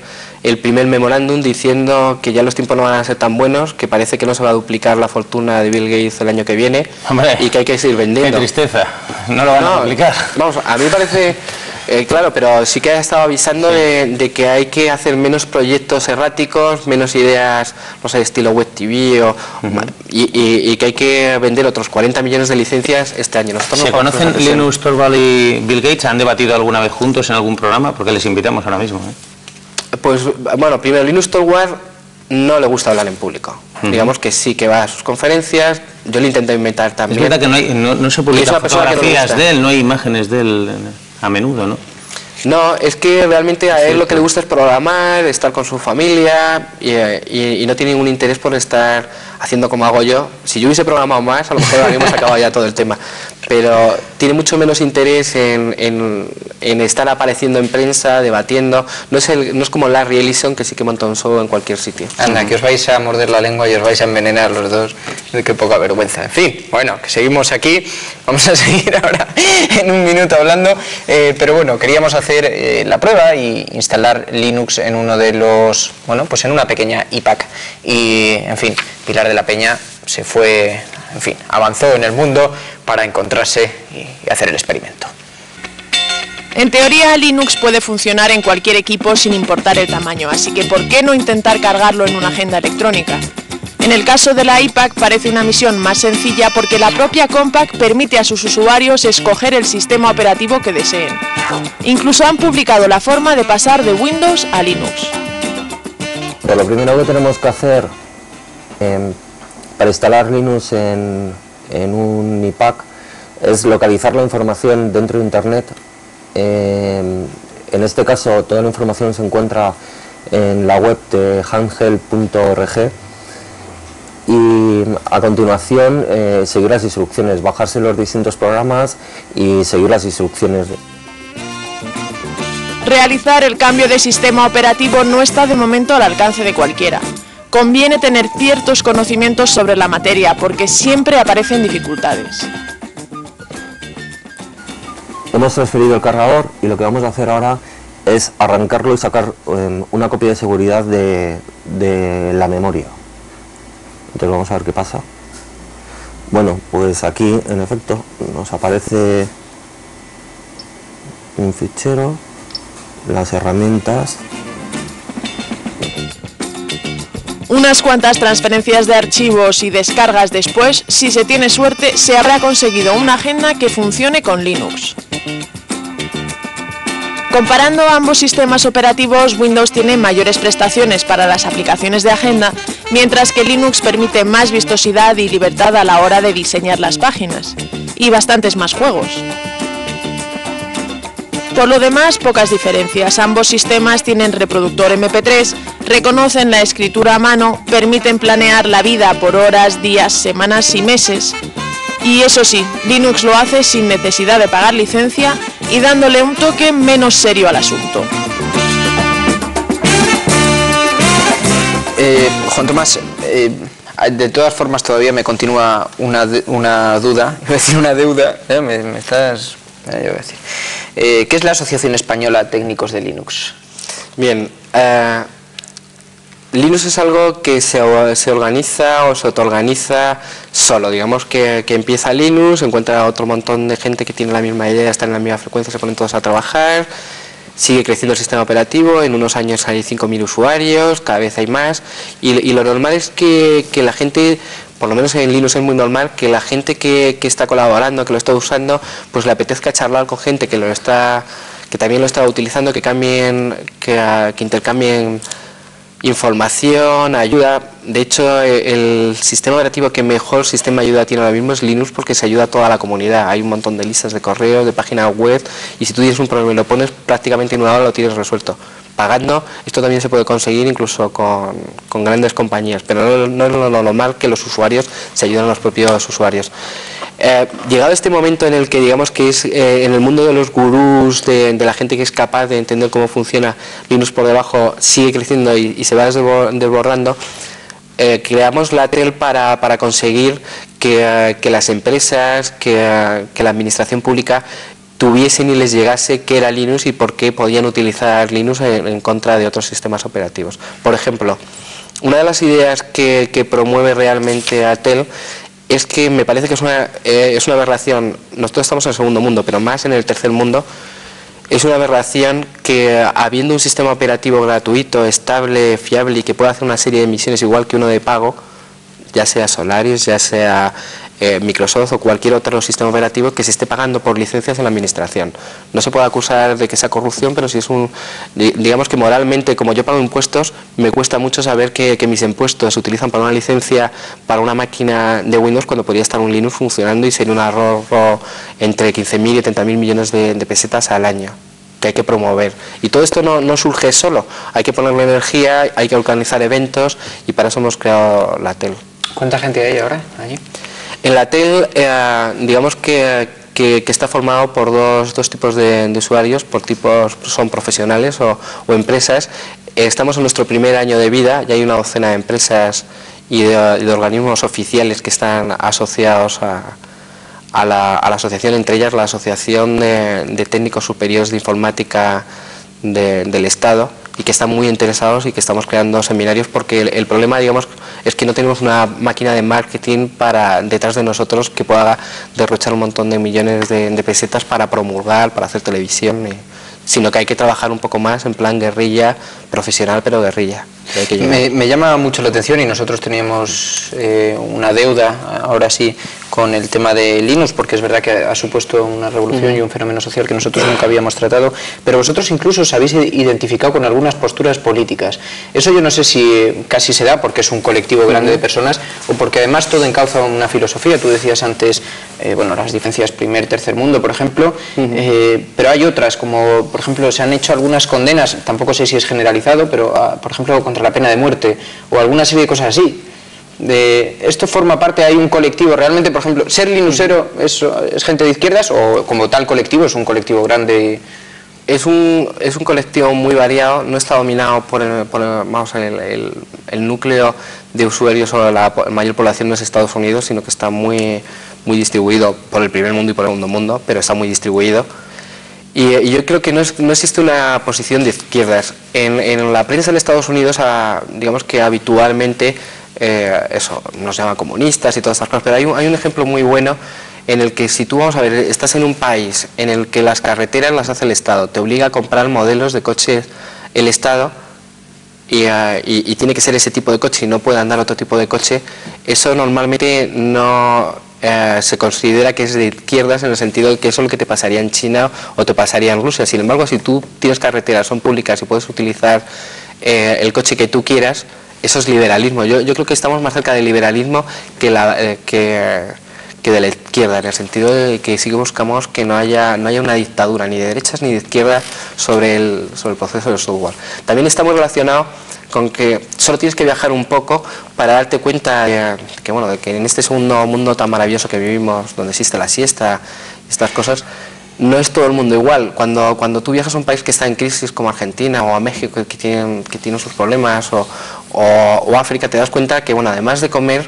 [SPEAKER 2] memorándum diciendo que ya los tiempos no van a ser tan buenos, que parece que no se va a duplicar la fortuna de Bill Gates el año que viene.
[SPEAKER 3] Hombre,
[SPEAKER 2] y que hay que seguir vendiendo.
[SPEAKER 3] Qué tristeza, no lo van a duplicar.
[SPEAKER 2] Vamos, a mí me parece, claro, pero sí que ha estado avisando de que hay que hacer menos proyectos erráticos, menos ideas, no sé, estilo Web TV y que hay que vender otros 40 millones de licencias este año.
[SPEAKER 3] ¿Se conocen Linus Torvald y Bill Gates? ¿Han debatido alguna vez juntos en algún programa? Porque les invitamos ahora mismo,
[SPEAKER 2] Pues bueno, primero, Linus Torvald no le gusta hablar en público. Digamos que sí que va a sus conferencias, yo le intento inventar también.
[SPEAKER 3] Es verdad que no se publican fotografías de él, no hay imágenes de él a menudo, ¿no?
[SPEAKER 2] No, es que realmente a él lo que le gusta es programar, estar con su familia y no tiene ningún interés por estar haciendo como hago yo. Si yo hubiese programado más, a lo mejor habríamos acabado ya todo el tema. Pero tiene mucho menos interés en estar apareciendo en prensa, debatiendo. No es como Larry Ellison, que sí que monta un show en cualquier sitio.
[SPEAKER 1] Anda, que os vais a morder la lengua y os vais a envenenar los dos. Qué poca vergüenza. En fin, bueno, que seguimos aquí. Vamos a seguir ahora en un minuto hablando. Pero bueno, queríamos hacer la prueba y instalar Linux en uno de los, bueno, pues en una pequeña iPac. Y, en fin, Pilar de la Peña se fue, en fin, avanzó en el mundo para encontrarse y hacer el experimento.
[SPEAKER 6] En teoría, Linux puede funcionar en cualquier equipo sin importar el tamaño, así que ¿por qué no intentar cargarlo en una agenda electrónica? En el caso de la iPack parece una misión más sencilla porque la propia Compaq permite a sus usuarios escoger el sistema operativo que deseen. Incluso han publicado la forma de pasar de Windows a Linux.
[SPEAKER 7] Pero lo primero que tenemos que hacer para instalar Linux en un iPack es localizar la información dentro de Internet. En este caso toda la información se encuentra en la web de handheld.org y a continuación seguir las instrucciones, bajarse los distintos programas y seguir las instrucciones.
[SPEAKER 6] Realizar el cambio de sistema operativo no está de momento al alcance de cualquiera. Conviene tener ciertos conocimientos sobre la materia porque siempre aparecen dificultades.
[SPEAKER 7] Hemos transferido el cargador y lo que vamos a hacer ahora es arrancarlo y sacar una copia de seguridad de la memoria. Entonces vamos a ver qué pasa. Bueno, pues aquí en efecto nos aparece un fichero, las herramientas.
[SPEAKER 6] Unas cuantas transferencias de archivos y descargas después, si se tiene suerte, se habrá conseguido una agenda que funcione con Linux. Comparando ambos sistemas operativos, Windows tiene mayores prestaciones para las aplicaciones de agenda, mientras que Linux permite más vistosidad y libertad a la hora de diseñar las páginas, y bastantes más juegos. Por lo demás, pocas diferencias. Ambos sistemas tienen reproductor MP3, reconocen la escritura a mano, permiten planear la vida por horas, días, semanas y meses. Y eso sí, Linux lo hace sin necesidad de pagar licencia y dándole un toque menos serio al asunto.
[SPEAKER 1] Juan Tomás, de todas formas todavía me continúa una duda, iba a decir una deuda, me estás... yo voy a decir. ¿Qué es la Asociación Española Técnicos de Linux?
[SPEAKER 2] Bien, Linux es algo que se organiza o se autoorganiza solo. Digamos que empieza Linux, encuentra otro montón de gente que tiene la misma idea, están en la misma frecuencia, se ponen todos a trabajar, sigue creciendo el sistema operativo, en unos años hay 5.000 usuarios, cada vez hay más, y lo normal es que la gente, por lo menos en Linux es muy normal, que la gente que está colaborando, que lo está usando, pues le apetezca charlar con gente que también lo está utilizando, que intercambien información, ayuda. De hecho, el sistema operativo que mejor sistema de ayuda tiene ahora mismo es Linux, porque se ayuda a toda la comunidad. Hay un montón de listas de correo, de páginas web, y si tú tienes un problema y lo pones, prácticamente en una hora lo tienes resuelto. Pagando, esto también se puede conseguir incluso con grandes compañías, pero no es lo normal que los usuarios se ayuden a los propios usuarios. Llegado este momento en el que digamos que es en el mundo de los gurús, de la gente que es capaz de entender cómo funciona Linux por debajo, sigue creciendo y se va desbordando, creamos la TEL para conseguir que las empresas, que la administración pública tuviesen y les llegase qué era Linux y por qué podían utilizar Linux en contra de otros sistemas operativos. Por ejemplo, una de las ideas que promueve realmente a TEL es que me parece que es una aberración. Nosotros estamos en el segundo mundo, pero más en el tercer mundo. Es una aberración que, habiendo un sistema operativo gratuito, estable, fiable y que pueda hacer una serie de misiones igual que uno de pago, ya sea Solaris, ya sea Microsoft o cualquier otro sistema operativo, que se esté pagando por licencias en la administración. No se puede acusar de que sea corrupción, pero si es digamos que moralmente, como yo pago impuestos, me cuesta mucho saber que mis impuestos se utilizan para una licencia, para una máquina de Windows, cuando podría estar un Linux funcionando y sería un ahorro entre 15.000 y 30.000 millones de pesetas al año, que hay que promover. Y todo esto no surge solo, hay que ponerle energía, hay que organizar eventos, y para eso hemos creado la TEL.
[SPEAKER 1] ¿Cuánta gente hay ahora allí?
[SPEAKER 2] En la TEL, digamos que está formado por dos tipos de usuarios, por tipos, son profesionales o empresas. Estamos en nuestro primer año de vida, ya hay una docena de empresas y de organismos oficiales que están asociados a la asociación, entre ellas la Asociación de Técnicos Superiores de Informática del Estado, y que están muy interesados y que estamos creando seminarios, porque el problema, digamos, es que no tenemos una máquina de marketing detrás de nosotros que pueda derrochar un montón de millones de pesetas para promulgar, para hacer televisión. sino que hay que trabajar un poco más en plan guerrilla, profesional pero guerrilla.
[SPEAKER 1] Me llama mucho la atención, y nosotros teníamos una deuda, ahora sí, con el tema de Linux, porque es verdad que ha supuesto una revolución y un fenómeno social que nosotros nunca habíamos tratado, pero vosotros incluso os habéis identificado con algunas posturas políticas. Eso yo no sé si casi se da porque es un colectivo grande de personas, o porque además todo encauza una filosofía. Tú decías antes, bueno, las diferencias primer, tercer mundo, por ejemplo, pero hay otras, como por ejemplo se han hecho algunas condenas, tampoco sé si es generalizado, pero por ejemplo contra la pena de muerte, o alguna serie de cosas así. ¿Esto forma parte, hay un colectivo realmente, por ejemplo, ser linuxero es gente de izquierdas, o como tal colectivo es un colectivo grande?
[SPEAKER 2] Es un colectivo muy variado, no está dominado por el núcleo de usuarios o la mayor población no es Estados Unidos, sino que está muy distribuido por el primer mundo y por el segundo mundo, pero está muy distribuido. Y yo creo que no existe una posición de izquierdas. En la prensa de Estados Unidos, digamos que habitualmente eso nos llama comunistas y todas estas cosas, pero hay un ejemplo muy bueno en el que si tú, vamos a ver, estás en un país en el que las carreteras las hace el Estado, te obliga a comprar modelos de coches el Estado y tiene que ser ese tipo de coche y no puede andar otro tipo de coche, eso normalmente no se considera que es de izquierdas, en el sentido de que eso es lo que te pasaría en China o te pasaría en Rusia. Sin embargo, si tú tienes carreteras, son públicas y puedes utilizar el coche que tú quieras, eso es liberalismo. Yo creo que estamos más cerca del liberalismo que de la izquierda, en el sentido de que sí que buscamos que no haya una dictadura ni de derechas ni de izquierdas sobre el proceso del software. También está muy relacionado con que solo tienes que viajar un poco para darte cuenta de que en este segundo mundo tan maravilloso que vivimos, donde existe la siesta y estas cosas, no es todo el mundo igual. Cuando tú viajas a un país que está en crisis como Argentina o a México, que tienen sus problemas, o África, te das cuenta que, bueno, además de comer,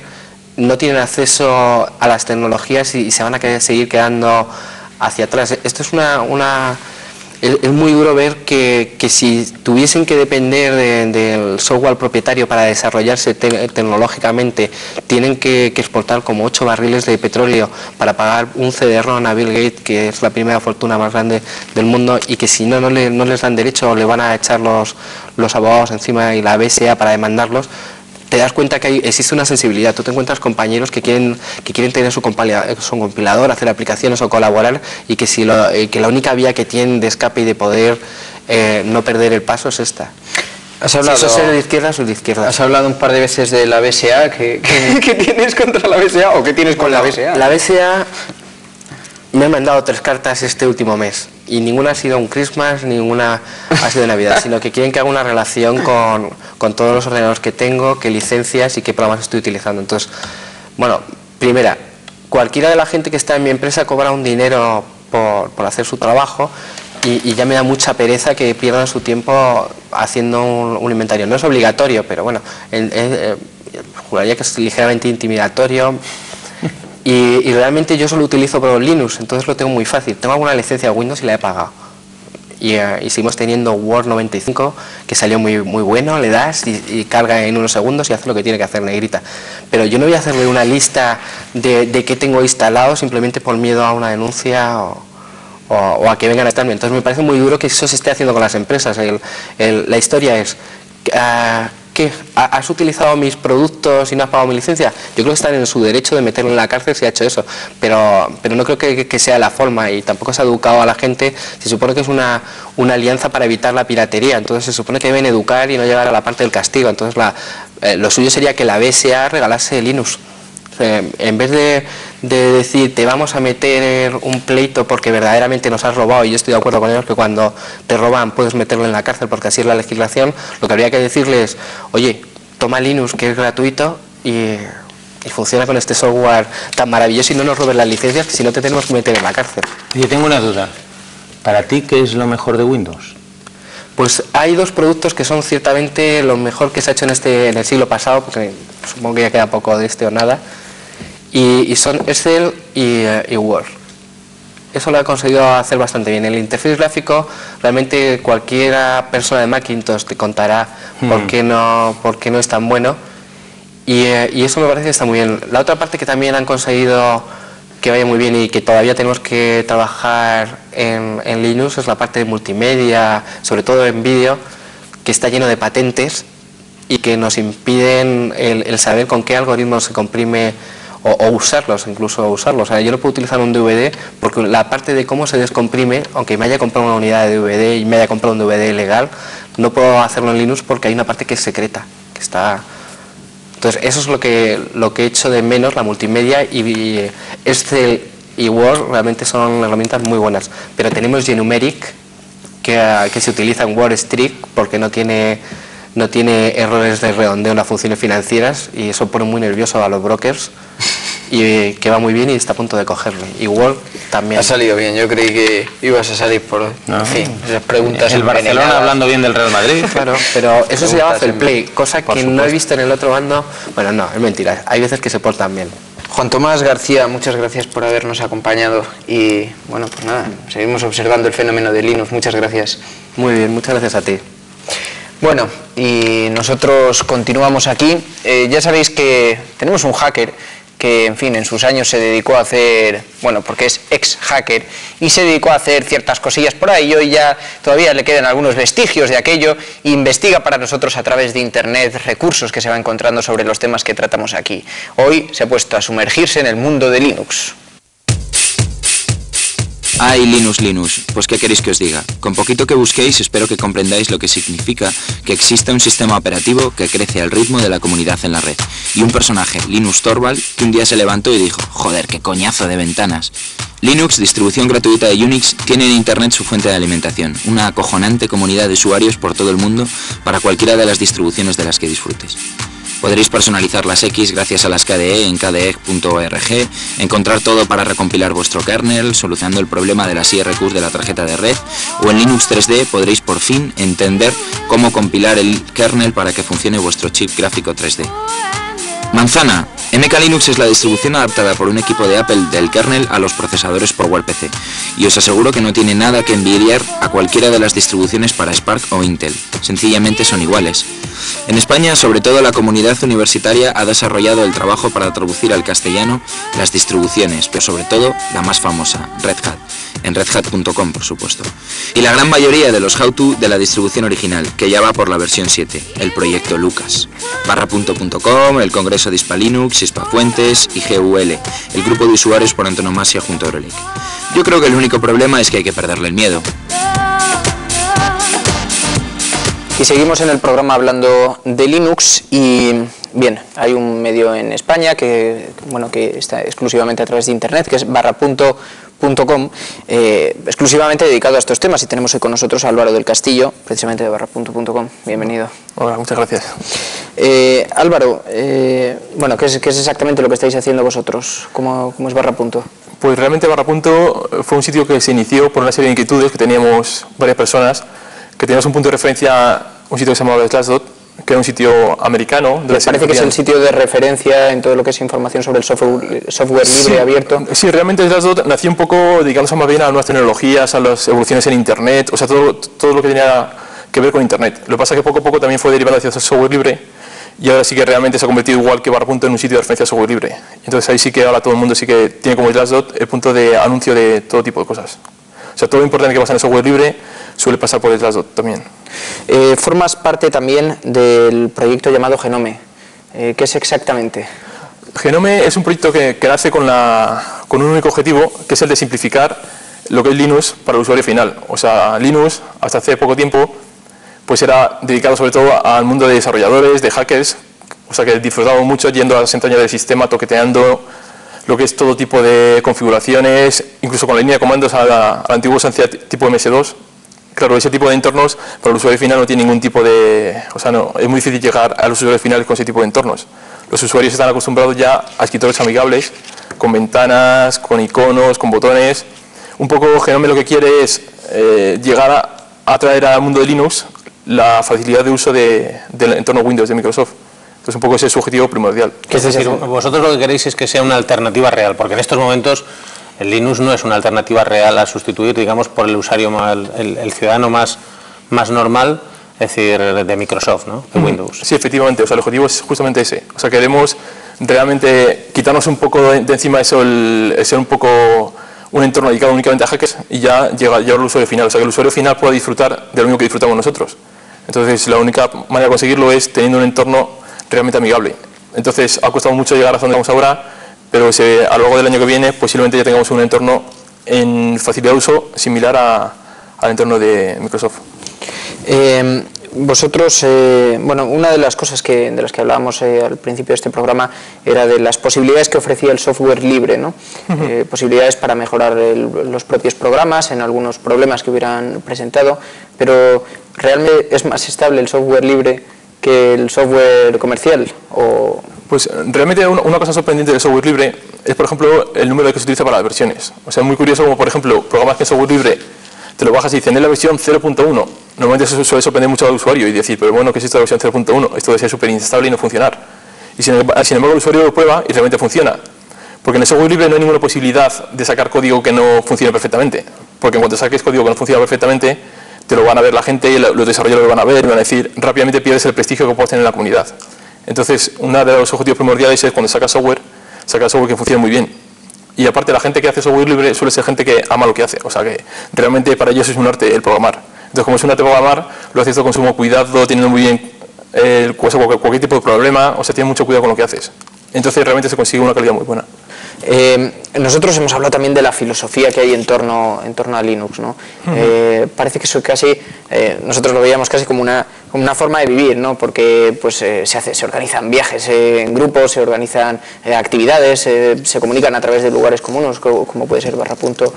[SPEAKER 2] no tienen acceso a las tecnologías y se van a seguir quedando hacia atrás. Esto es es muy duro ver que si tuviesen que depender del software propietario para desarrollarse tecnológicamente, tienen que exportar como 8 barriles de petróleo para pagar un CD-ROM a Bill Gates, que es la primera fortuna más grande del mundo, y que si no les dan derecho, le van a echar los abogados encima y la BSA para demandarlos. Te das cuenta que existe una sensibilidad. Tú te encuentras compañeros que quieren tener su compilador, hacer aplicaciones o colaborar, y que que la única vía que tienen de escape y de poder no perder el paso es esta.
[SPEAKER 1] ¿Has hablado,
[SPEAKER 2] si eso es de izquierdas o de izquierdas?
[SPEAKER 1] Has hablado un par de veces de la BSA. ¿Qué tienes contra la BSA o qué tienes con la BSA?
[SPEAKER 2] La BSA me ha mandado 3 cartas este último mes y ninguna ha sido un Christmas, ninguna ha sido de Navidad, sino que quieren que haga una relación con todos los ordenadores que tengo, qué licencias y qué programas estoy utilizando. Entonces, bueno, primera, cualquiera de la gente que está en mi empresa cobra un dinero por hacer su trabajo, y ya me da mucha pereza que pierdan su tiempo haciendo un inventario. No es obligatorio, pero bueno, juraría que es ligeramente intimidatorio. Y realmente yo solo utilizo por Linux, entonces lo tengo muy fácil. Tengo alguna licencia de Windows y la he pagado. Y seguimos teniendo Word 95, que salió muy bueno, le das y carga en unos segundos y hace lo que tiene que hacer, negrita. Pero yo no voy a hacerle una lista de qué tengo instalado simplemente por miedo a una denuncia o a que vengan a estarme. Entonces me parece muy duro que eso se esté haciendo con las empresas. La historia es... ¿Qué? ¿Has utilizado mis productos y no has pagado mi licencia? Yo creo que están en su derecho de meterlo en la cárcel si ha hecho eso, pero no creo que sea la forma, y tampoco se ha educado a la gente. Se supone que es una alianza para evitar la piratería, entonces se supone que deben educar y no llegar a la parte del castigo. Entonces lo suyo sería que la BSA regalase Linux. En vez de decir te vamos a meter un pleito porque verdaderamente nos has robado, y yo estoy de acuerdo con ellos que cuando te roban puedes meterlo en la cárcel porque así es la legislación, lo que habría que decirles es, oye, toma Linux, que es gratuito y funciona con este software tan maravilloso, y no nos robes las licencias, que si no te tenemos que meter en la cárcel.
[SPEAKER 3] Yo tengo una duda, ¿para ti qué es lo mejor de Windows?
[SPEAKER 2] Pues hay 2 productos que son ciertamente lo mejor que se ha hecho en el siglo pasado, porque supongo que ya queda poco de o nada, y son Excel y Word. Eso lo ha conseguido hacer bastante bien. El interfaz gráfico, realmente cualquier persona de Macintosh te contará por qué no es tan bueno, y eso me parece que está muy bien. La otra parte que también han conseguido que vaya muy bien y que todavía tenemos que trabajar en Linux es la parte de multimedia, sobre todo en vídeo, que está lleno de patentes y que nos impiden el saber con qué algoritmos se comprime o usarlos, incluso usarlos. O sea, yo no puedo utilizar un DVD porque la parte de cómo se descomprime, aunque me haya comprado una unidad de DVD y me haya comprado un DVD legal, no puedo hacerlo en Linux porque hay una parte que es secreta, que está... Entonces eso es lo que he hecho de menos, la multimedia, y Excel y Word realmente son herramientas muy buenas, pero tenemos Genumeric que se utiliza en Wall Street porque no tiene errores de redondeo en las funciones financieras y eso pone muy nervioso a los brokers, y que va muy bien y está a punto de cogerle. Y Word también.
[SPEAKER 1] Ha salido bien, yo creí que ibas a salir por en fin, esas preguntas.
[SPEAKER 3] El Barcelona hablando bien del Real Madrid.
[SPEAKER 2] Claro, pero eso se llama fair play, cosa que no he visto en el otro bando. Bueno, no, es mentira, hay veces que se portan bien.
[SPEAKER 1] Juan Tomás García, muchas gracias por habernos acompañado y bueno, pues nada, seguimos observando el fenómeno de Linux. Muchas gracias.
[SPEAKER 2] Muy bien, muchas gracias a ti.
[SPEAKER 1] Bueno, y nosotros continuamos aquí. Ya sabéis que tenemos un hacker que, en fin, en sus años se dedicó a hacer, bueno, porque es ex-hacker, y se dedicó a hacer ciertas cosillas por ahí, y hoy ya todavía le quedan algunos vestigios de aquello, e investiga para nosotros a través de Internet recursos que se va encontrando sobre los temas que tratamos aquí. Hoy se ha puesto a sumergirse en el mundo de Linux.
[SPEAKER 8] ¡Ay, Linux! Pues qué queréis que os diga. Con poquito que busquéis espero que comprendáis lo que significa que exista un sistema operativo que crece al ritmo de la comunidad en la red. Y un personaje, Linus Torvald, que un día se levantó y dijo, joder, qué coñazo de ventanas. Linux, distribución gratuita de Unix, tiene en Internet su fuente de alimentación, una acojonante comunidad de usuarios por todo el mundo para cualquiera de las distribuciones de las que disfrutes. Podréis personalizar las X gracias a las KDE en kde.org, encontrar todo para recompilar vuestro kernel, solucionando el problema de las IRQs de la tarjeta de red, o en Linux 3D podréis por fin entender cómo compilar el kernel para que funcione vuestro chip gráfico 3D. Manzana. MK Linux es la distribución adaptada por un equipo de Apple del kernel a los procesadores PowerPC, y os aseguro que no tiene nada que envidiar a cualquiera de las distribuciones para Spark o Intel, sencillamente son iguales. En España, sobre todo la comunidad universitaria ha desarrollado el trabajo para traducir al castellano las distribuciones, pero sobre todo la más famosa, Red Hat, en redhat.com por supuesto, y la gran mayoría de los how-to de la distribución original, que ya va por la versión 7, el proyecto Lucas, barrapunto.com, el Congreso de Hispalinux, Hispafuentes y GUL, el grupo de usuarios por antonomasia junto a Eurolic. Yo creo que el único problema es que hay que perderle el miedo.
[SPEAKER 1] Y seguimos en el programa hablando de Linux y bien, hay un medio en España que está exclusivamente a través de Internet, que es barrapunto.com, exclusivamente dedicado a estos temas, y tenemos hoy con nosotros a Álvaro del Castillo, precisamente de barrapunto.com. Bienvenido.
[SPEAKER 9] Hola, muchas gracias.
[SPEAKER 1] Álvaro, ¿qué es exactamente lo que estáis haciendo vosotros? ¿Cómo es Barrapunto?
[SPEAKER 9] Pues realmente Barrapunto fue un sitio que se inició por una serie de inquietudes que teníamos varias personas, que teníamos un punto de referencia, un sitio que se llamaba Slashdot, que era un sitio americano.
[SPEAKER 1] Parece que es el sitio de referencia en todo lo que es información sobre el software libre, abierto.
[SPEAKER 9] Sí, realmente Slashdot nació un poco, digamos, más bien a las nuevas tecnologías, a las evoluciones en Internet, o sea, todo lo que tenía que ver con Internet. Lo que pasa es que poco a poco también fue derivado hacia el software libre, y ahora sí que realmente se ha convertido igual que Barrapunto en un sitio de referencia de software libre. Entonces ahí sí que ahora todo el mundo sí que tiene como Slashdot el punto de anuncio de todo tipo de cosas. O sea, todo lo importante que pasa en el software libre suele pasar por Slashdot también.
[SPEAKER 1] Formas parte también del proyecto llamado Genome. ¿Qué es exactamente?
[SPEAKER 9] Genome es un proyecto que nace con un único objetivo, que es el de simplificar lo que es Linux para el usuario final. O sea, Linux, hasta hace poco tiempo, pues era dedicado sobre todo al mundo de desarrolladores, de hackers, o sea que disfrutaban mucho yendo a las entrañas del sistema, toqueteando lo que es todo tipo de configuraciones, incluso con la línea de comandos a la antigua usanza tipo MS2. Claro, ese tipo de entornos para el usuario final no tiene ningún tipo de... O sea, no, es muy difícil llegar a los usuarios finales con ese tipo de entornos. Los usuarios están acostumbrados ya a escritorios amigables, con ventanas, con iconos, con botones. Un poco Genome lo que quiere es llegar a traer al mundo de Linux la facilidad de uso del entorno Windows de Microsoft. Entonces un poco ese es su objetivo primordial.
[SPEAKER 3] Es decir, vosotros lo que queréis es que sea una alternativa real, porque en estos momentos el Linux no es una alternativa real a sustituir, digamos, por el usuario, el ciudadano más normal, es decir, de Microsoft, ¿no? De Windows.
[SPEAKER 9] Sí, efectivamente, o sea, el objetivo es justamente ese. O sea, queremos realmente quitarnos un poco de encima eso, el ser un poco un entorno dedicado únicamente a hackers y ya llevarlo al usuario final, o sea que el usuario final pueda disfrutar de lo mismo que disfrutamos nosotros. Entonces la única manera de conseguirlo es teniendo un entorno realmente amigable. Entonces ha costado mucho llegar hasta donde estamos ahora, pero a lo largo del año que viene posiblemente ya tengamos un entorno en facilidad de uso similar al entorno de Microsoft.
[SPEAKER 1] Vosotros, bueno, una de las cosas de las que hablábamos al principio de este programa era de las posibilidades que ofrecía el software libre, ¿no? Posibilidades para mejorar los propios programas en algunos problemas que hubieran presentado, pero ¿realmente es más estable el software libre que el software comercial? ¿O?
[SPEAKER 9] Pues realmente una cosa sorprendente del software libre es, por ejemplo, el número que se utiliza para las versiones. O sea, es muy curioso como, por ejemplo, programas que en software libre te lo bajas y dicen en la versión 0.1. Normalmente eso suele sorprender mucho al usuario y decir, pero bueno, ¿qué es esta versión 0.1? Esto debe ser súper inestable y no funcionar. Y sin embargo el usuario lo prueba y realmente funciona. Porque en el software libre no hay ninguna posibilidad de sacar código que no funcione perfectamente. Porque en cuanto saques código que no funciona perfectamente, te lo van a ver la gente y los desarrolladores lo van a ver y van a decir, rápidamente pierdes el prestigio que puedes tener en la comunidad. Entonces, uno de los objetivos primordiales es cuando sacas software que funcione muy bien. Y aparte la gente que hace software libre suele ser gente que ama lo que hace, o sea que realmente para ellos es un arte el programar. Entonces como es un arte programar, lo haces todo con sumo cuidado, teniendo muy bien cualquier tipo de problema, o sea, tienes mucho cuidado con lo que haces. Entonces realmente se consigue una calidad muy buena.
[SPEAKER 1] Nosotros hemos hablado también de la filosofía que hay en torno a Linux, ¿no? Parece que eso casi, nosotros lo veíamos casi como una forma de vivir, ¿no? Porque pues, se organizan viajes en grupos, se organizan actividades, se comunican a través de lugares comunes, como puede ser Barrapunto,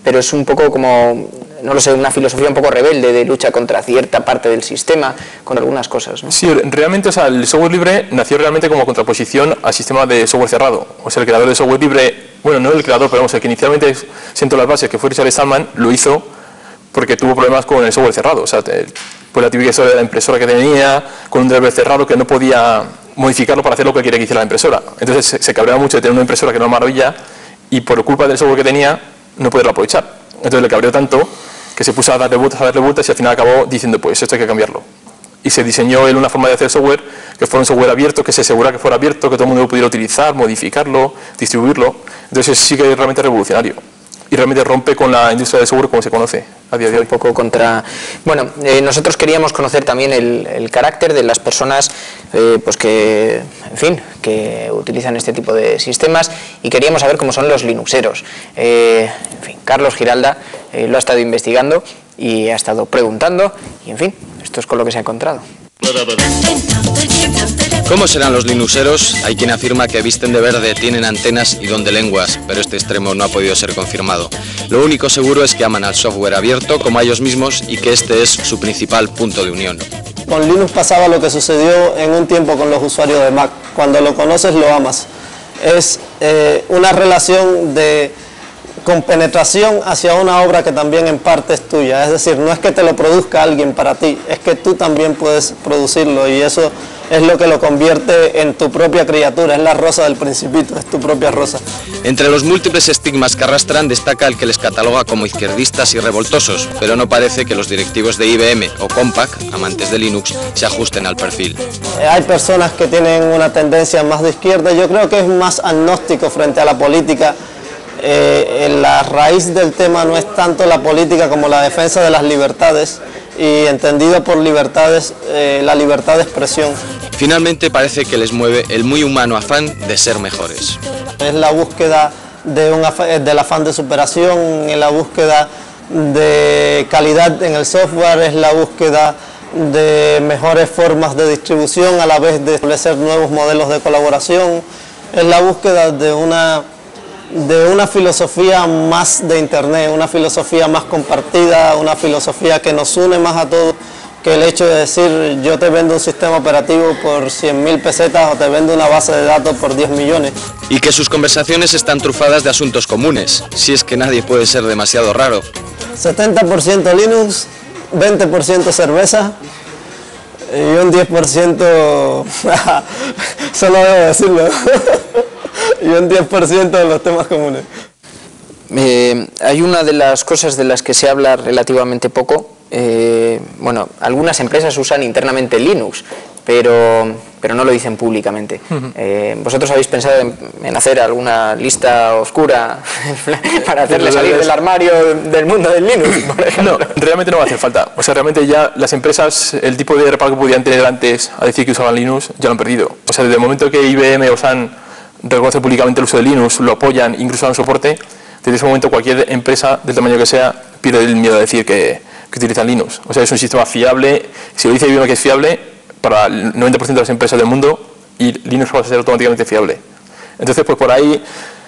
[SPEAKER 1] pero es un poco como, no lo sé, una filosofía un poco rebelde de lucha contra cierta parte del sistema, con algunas cosas, ¿no?
[SPEAKER 9] Sí, realmente, o sea, el software libre nació realmente como contraposición al sistema de software cerrado. O sea, el creador de software libre, bueno, no el creador, pero vamos, el que inicialmente sentó las bases, que fue Richard Stallman, lo hizo porque tuvo problemas con el software cerrado. O sea, pues la típica historia de la impresora que tenía, con un driver cerrado que no podía modificarlo para hacer lo que quería que hiciera la impresora. Entonces se cabreaba mucho de tener una impresora que era una maravilla y por culpa del software que tenía no poderlo aprovechar. Entonces le cabreó tanto que se puso a darle vueltas y al final acabó diciendo, pues esto hay que cambiarlo. Y se diseñó él una forma de hacer software que fuera un software abierto, que se asegurara que fuera abierto, que todo el mundo lo pudiera utilizar, modificarlo, distribuirlo. Entonces sí que es realmente revolucionario. Y realmente rompe con la industria del software como se conoce a día de hoy.
[SPEAKER 1] Un poco contra... Bueno, nosotros queríamos conocer también el carácter de las personas pues que, en fin, que utilizan este tipo de sistemas y queríamos saber cómo son los linuxeros. En fin, Carlos Giralda lo ha estado investigando y ha estado preguntando y, en fin, esto es con lo que se ha encontrado.
[SPEAKER 4] ¿Cómo serán los linuxeros? Hay quien afirma que visten de verde, tienen antenas y don de lenguas, pero este extremo no ha podido ser confirmado. Lo único seguro es que aman al software abierto como a ellos mismos y que este es su principal punto de unión.
[SPEAKER 10] Con Linux pasaba lo que sucedió en un tiempo con los usuarios de Mac. Cuando lo conoces, lo amas. Es una relación de compenetración hacia una obra que también en parte es tuya. Es decir, no es que te lo produzca alguien para ti, es que tú también puedes producirlo y eso es lo que lo convierte en tu propia criatura, es la rosa del Principito, es tu propia rosa.
[SPEAKER 4] Entre los múltiples estigmas que arrastran destaca el que les cataloga como izquierdistas y revoltosos, pero no parece que los directivos de IBM o Compaq, amantes de Linux, se ajusten al perfil.
[SPEAKER 10] Hay personas que tienen una tendencia más de izquierda, yo creo que es más agnóstico frente a la política. La raíz del tema no es tanto la política como la defensa de las libertades y entendido por libertades, la libertad de expresión.
[SPEAKER 4] Finalmente parece que les mueve el muy humano afán de ser mejores.
[SPEAKER 10] Es la búsqueda del afán de superación, es la búsqueda de calidad en el software, es la búsqueda de mejores formas de distribución a la vez de establecer nuevos modelos de colaboración, es la búsqueda de una filosofía más de Internet, una filosofía más compartida, una filosofía que nos une más a todos que el hecho de decir yo te vendo un sistema operativo por 100.000 pesetas o te vendo una base de datos por 10 millones.
[SPEAKER 4] Y que sus conversaciones están trufadas de asuntos comunes, si es que nadie puede ser demasiado raro.
[SPEAKER 10] 70% Linux, 20% cerveza y un 10%, solo debo decirlo, y un 10% de los temas comunes.
[SPEAKER 1] Hay una de las cosas de las que se habla relativamente poco. Bueno, algunas empresas usan internamente Linux, pero no lo dicen públicamente. ¿Vosotros habéis pensado en hacer alguna lista oscura para hacerle salir del armario del mundo del Linux, por ejemplo?
[SPEAKER 9] No, realmente no va a hacer falta. O sea, realmente ya las empresas, el tipo de respaldo que podían tener antes a decir que usaban Linux, ya lo han perdido. O sea, desde el momento que IBM o SAN reconoce públicamente el uso de Linux, lo apoyan, incluso dan soporte, desde ese momento cualquier empresa, del tamaño que sea, pierde el miedo a decir que utilizan Linux. O sea, es un sistema fiable. Si lo dice IBM que es fiable, para el 90% de las empresas del mundo, y Linux va a ser automáticamente fiable. Entonces, pues por ahí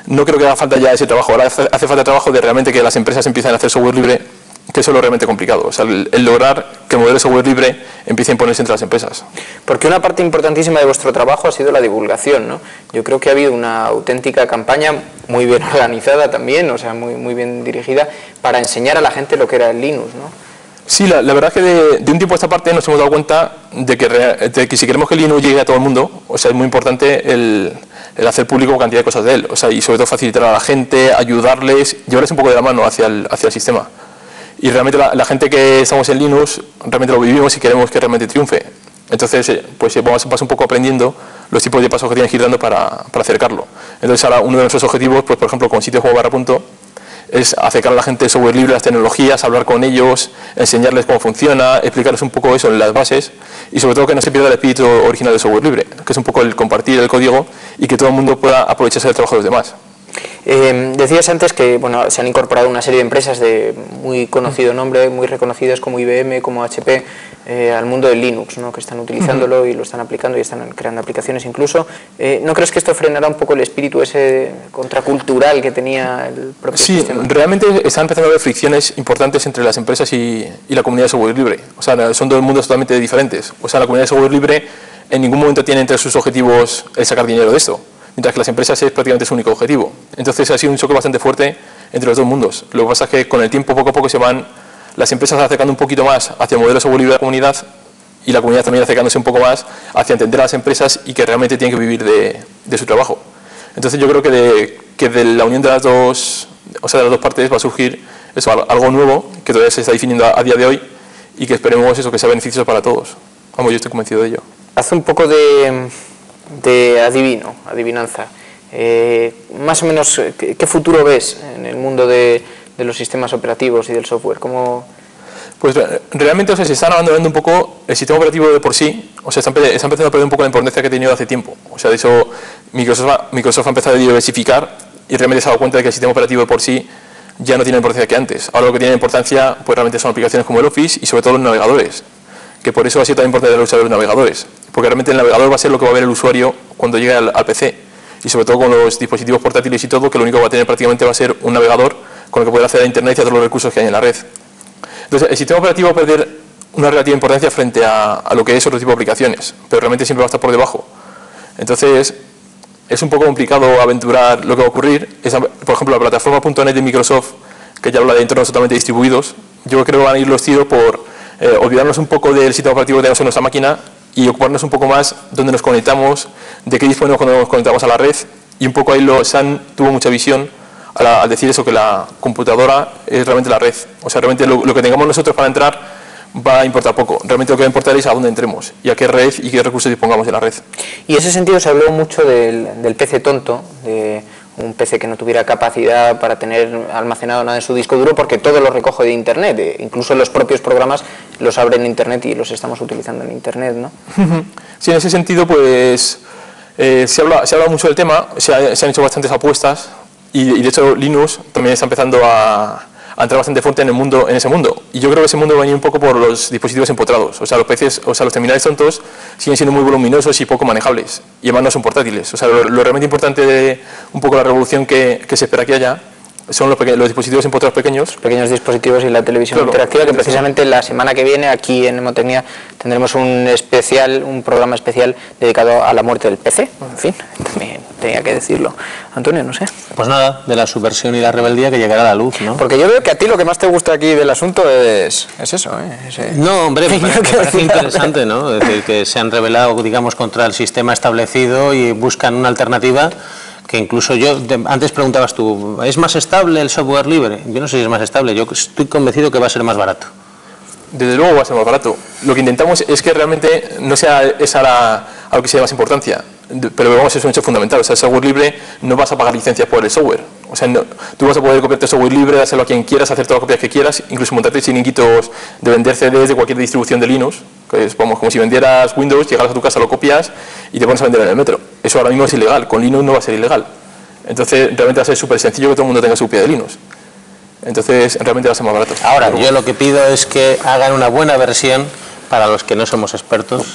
[SPEAKER 9] no creo que haga falta ya ese trabajo. Ahora hace falta trabajo de realmente que las empresas empiecen a hacer software libre, que eso es lo realmente complicado. O sea, el lograr que el modelo de software libre empiece a imponerse entre las empresas.
[SPEAKER 1] Porque una parte importantísima de vuestro trabajo ha sido la divulgación, ¿no? Yo creo que ha habido una auténtica campaña muy bien organizada también, o sea, muy bien dirigida, para enseñar a la gente lo que era el Linux, ¿no?
[SPEAKER 9] Sí, la verdad es que de un tiempo a esta parte nos hemos dado cuenta de que si queremos que el Linux llegue a todo el mundo, o sea, es muy importante el hacer público cantidad de cosas de él, o sea, y sobre todo facilitar a la gente, ayudarles, llevarles un poco de la mano hacia el sistema. Y realmente la gente que estamos en Linux realmente lo vivimos y queremos que realmente triunfe. Entonces, pues vas un poco aprendiendo los tipos de pasos que tienes que ir dando para acercarlo. Entonces, ahora uno de nuestros objetivos, pues por ejemplo, con sitios como Barrapunto, es acercar a la gente de software libre, las tecnologías, hablar con ellos, enseñarles cómo funciona, explicarles un poco eso en las bases y sobre todo que no se pierda el espíritu original del software libre, que es un poco el compartir el código y que todo el mundo pueda aprovecharse del trabajo de los demás.
[SPEAKER 1] Decías antes que bueno, se han incorporado una serie de empresas de muy conocido nombre, muy reconocidas como IBM, como HP, al mundo del Linux, ¿no? Que están utilizándolo y lo están aplicando y están creando aplicaciones incluso. ¿No crees que esto frenará un poco el espíritu ese contracultural que tenía el propio sistema?
[SPEAKER 9] Sí, realmente están empezando a haber fricciones importantes entre las empresas y la comunidad de software libre. O sea, son dos mundos totalmente diferentes. O sea, la comunidad de software libre en ningún momento tiene entre sus objetivos el sacar dinero de esto, mientras que las empresas es prácticamente su único objetivo. Entonces ha sido un choque bastante fuerte entre los dos mundos. Lo que pasa es que con el tiempo, poco a poco, las empresas acercando un poquito más hacia el modelo de software libre de la comunidad y la comunidad también acercándose un poco más hacia entender a las empresas y que realmente tienen que vivir de su trabajo. Entonces yo creo que de la unión de las dos, o sea, de las dos partes va a surgir eso, algo nuevo que todavía se está definiendo a día de hoy y que esperemos eso, que sea beneficioso para todos. Vamos, yo estoy convencido de ello.
[SPEAKER 1] Haz un poco de adivinanza. Más o menos, ¿qué futuro ves en el mundo de los sistemas operativos y del software? ¿Cómo?
[SPEAKER 9] Pues realmente, o sea, se está abandonando un poco el sistema operativo de por sí, o sea, está empezando a perder un poco la importancia que ha tenido hace tiempo. O sea, de hecho, Microsoft ha empezado a diversificar y realmente se ha dado cuenta de que el sistema operativo de por sí ya no tiene la importancia que antes. Ahora lo que tiene importancia, pues realmente son aplicaciones como el Office y sobre todo los navegadores, que por eso ha sido tan importante el uso de los navegadores, porque realmente el navegador va a ser lo que va a ver el usuario cuando llegue al PC, y sobre todo con los dispositivos portátiles y todo, que lo único que va a tener prácticamente va a ser un navegador con el que poder acceder a Internet y a todos los recursos que hay en la red. Entonces, el sistema operativo va a perder una relativa importancia frente a lo que es otro tipo de aplicaciones, pero realmente siempre va a estar por debajo. Entonces, es un poco complicado aventurar lo que va a ocurrir. Por ejemplo, la plataforma.net de Microsoft, que ya habla de entornos totalmente distribuidos, yo creo que van a ir los tiros por olvidarnos un poco del sistema operativo que tenemos en nuestra máquina y ocuparnos un poco más dónde nos conectamos, de qué disponemos cuando nos conectamos a la red, y un poco ahí SAN tuvo mucha visión al decir eso, que la computadora es realmente la red. O sea, realmente lo que tengamos nosotros para entrar va a importar poco. Realmente lo que va a importar es a dónde entremos y a qué red y qué recursos dispongamos de la red.
[SPEAKER 1] Y en ese sentido se habló mucho del PC tonto, de un PC que no tuviera capacidad para tener almacenado nada en su disco duro, porque todo lo recoge de Internet, incluso los propios programas los abren en Internet y los estamos utilizando en Internet, ¿no?
[SPEAKER 9] Sí, en ese sentido, pues se habla mucho del tema, se han hecho bastantes apuestas y de hecho Linux también está empezando a entrar bastante fuerte en ese mundo, y yo creo que ese mundo va a venir un poco por los dispositivos empotrados. O sea, los PCs, o sea, los terminales tontos siguen siendo muy voluminosos y poco manejables, y además no son portátiles. O sea, lo realmente importante de un poco la revolución que se espera que haya son los dispositivos empotrados pequeños.
[SPEAKER 1] Pequeños dispositivos y la televisión interactiva, que precisamente la semana que viene aquí en Nemotecnia tendremos un programa especial dedicado a la muerte del PC. En fin, también tenía que decirlo. Antonio, no sé.
[SPEAKER 3] Pues nada, de la subversión y la rebeldía que llegará a la luz, ¿no?
[SPEAKER 1] Porque yo veo que a ti lo que más te gusta aquí del asunto es eso, ¿eh?
[SPEAKER 3] No, hombre, me parece interesante, ¿no? Es decir, que se han rebelado, digamos, contra el sistema establecido y buscan una alternativa. Que incluso antes preguntabas tú, ¿es más estable el software libre? Yo no sé si es más estable, yo estoy convencido que va a ser más barato.
[SPEAKER 9] Desde luego va a ser más barato. Lo que intentamos es que realmente no sea esa a lo que se dé más importancia, pero vamos, es un hecho fundamental. O sea, el software libre no vas a pagar licencias por el software. O sea, tú vas a poder copiarte software libre, dárselo a quien quieras, hacer todas las copias que quieras, incluso montarte chiringuitos de vender CDs de cualquier distribución de Linux, que es como si vendieras Windows, llegas a tu casa, lo copias y te pones a vender en el metro. Eso ahora mismo es ilegal, con Linux no va a ser ilegal. Entonces, realmente va a ser súper sencillo que todo el mundo tenga su copia de Linux. Entonces, realmente va a ser más barato.
[SPEAKER 3] Ahora, yo lo que pido es que hagan una buena versión para los que no somos expertos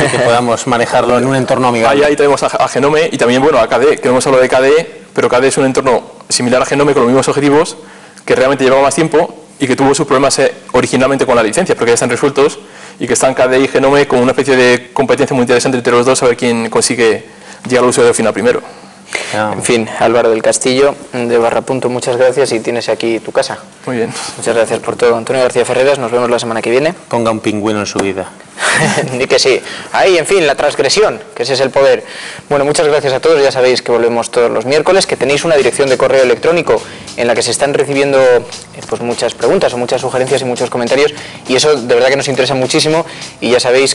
[SPEAKER 3] y que podamos manejarlo en un entorno amigable.
[SPEAKER 9] Ahí tenemos a Genome y también, bueno, a KDE, que no hemos hablado de KDE, pero KDE es un entorno similar a Genome con los mismos objetivos, que realmente llevaba más tiempo y que tuvo sus problemas originalmente con la licencia, pero que ya están resueltos, y que están KDE y Genome con una especie de competencia muy interesante entre los dos, a ver quién consigue llegar al usuario final primero.
[SPEAKER 1] En fin, Álvaro del Castillo, de Barrapunto, muchas gracias y tienes aquí tu casa.
[SPEAKER 9] Muy bien.
[SPEAKER 1] Muchas gracias por todo. Antonio García Ferreras, nos vemos la semana que viene.
[SPEAKER 3] Ponga un pingüino en su vida.
[SPEAKER 1] Di que sí. Ahí, en fin, la transgresión, que ese es el poder. Bueno, muchas gracias a todos. Ya sabéis que volvemos todos los miércoles, que tenéis una dirección de correo electrónico en la que se están recibiendo pues muchas preguntas o muchas sugerencias y muchos comentarios, y eso de verdad que nos interesa muchísimo, y ya sabéis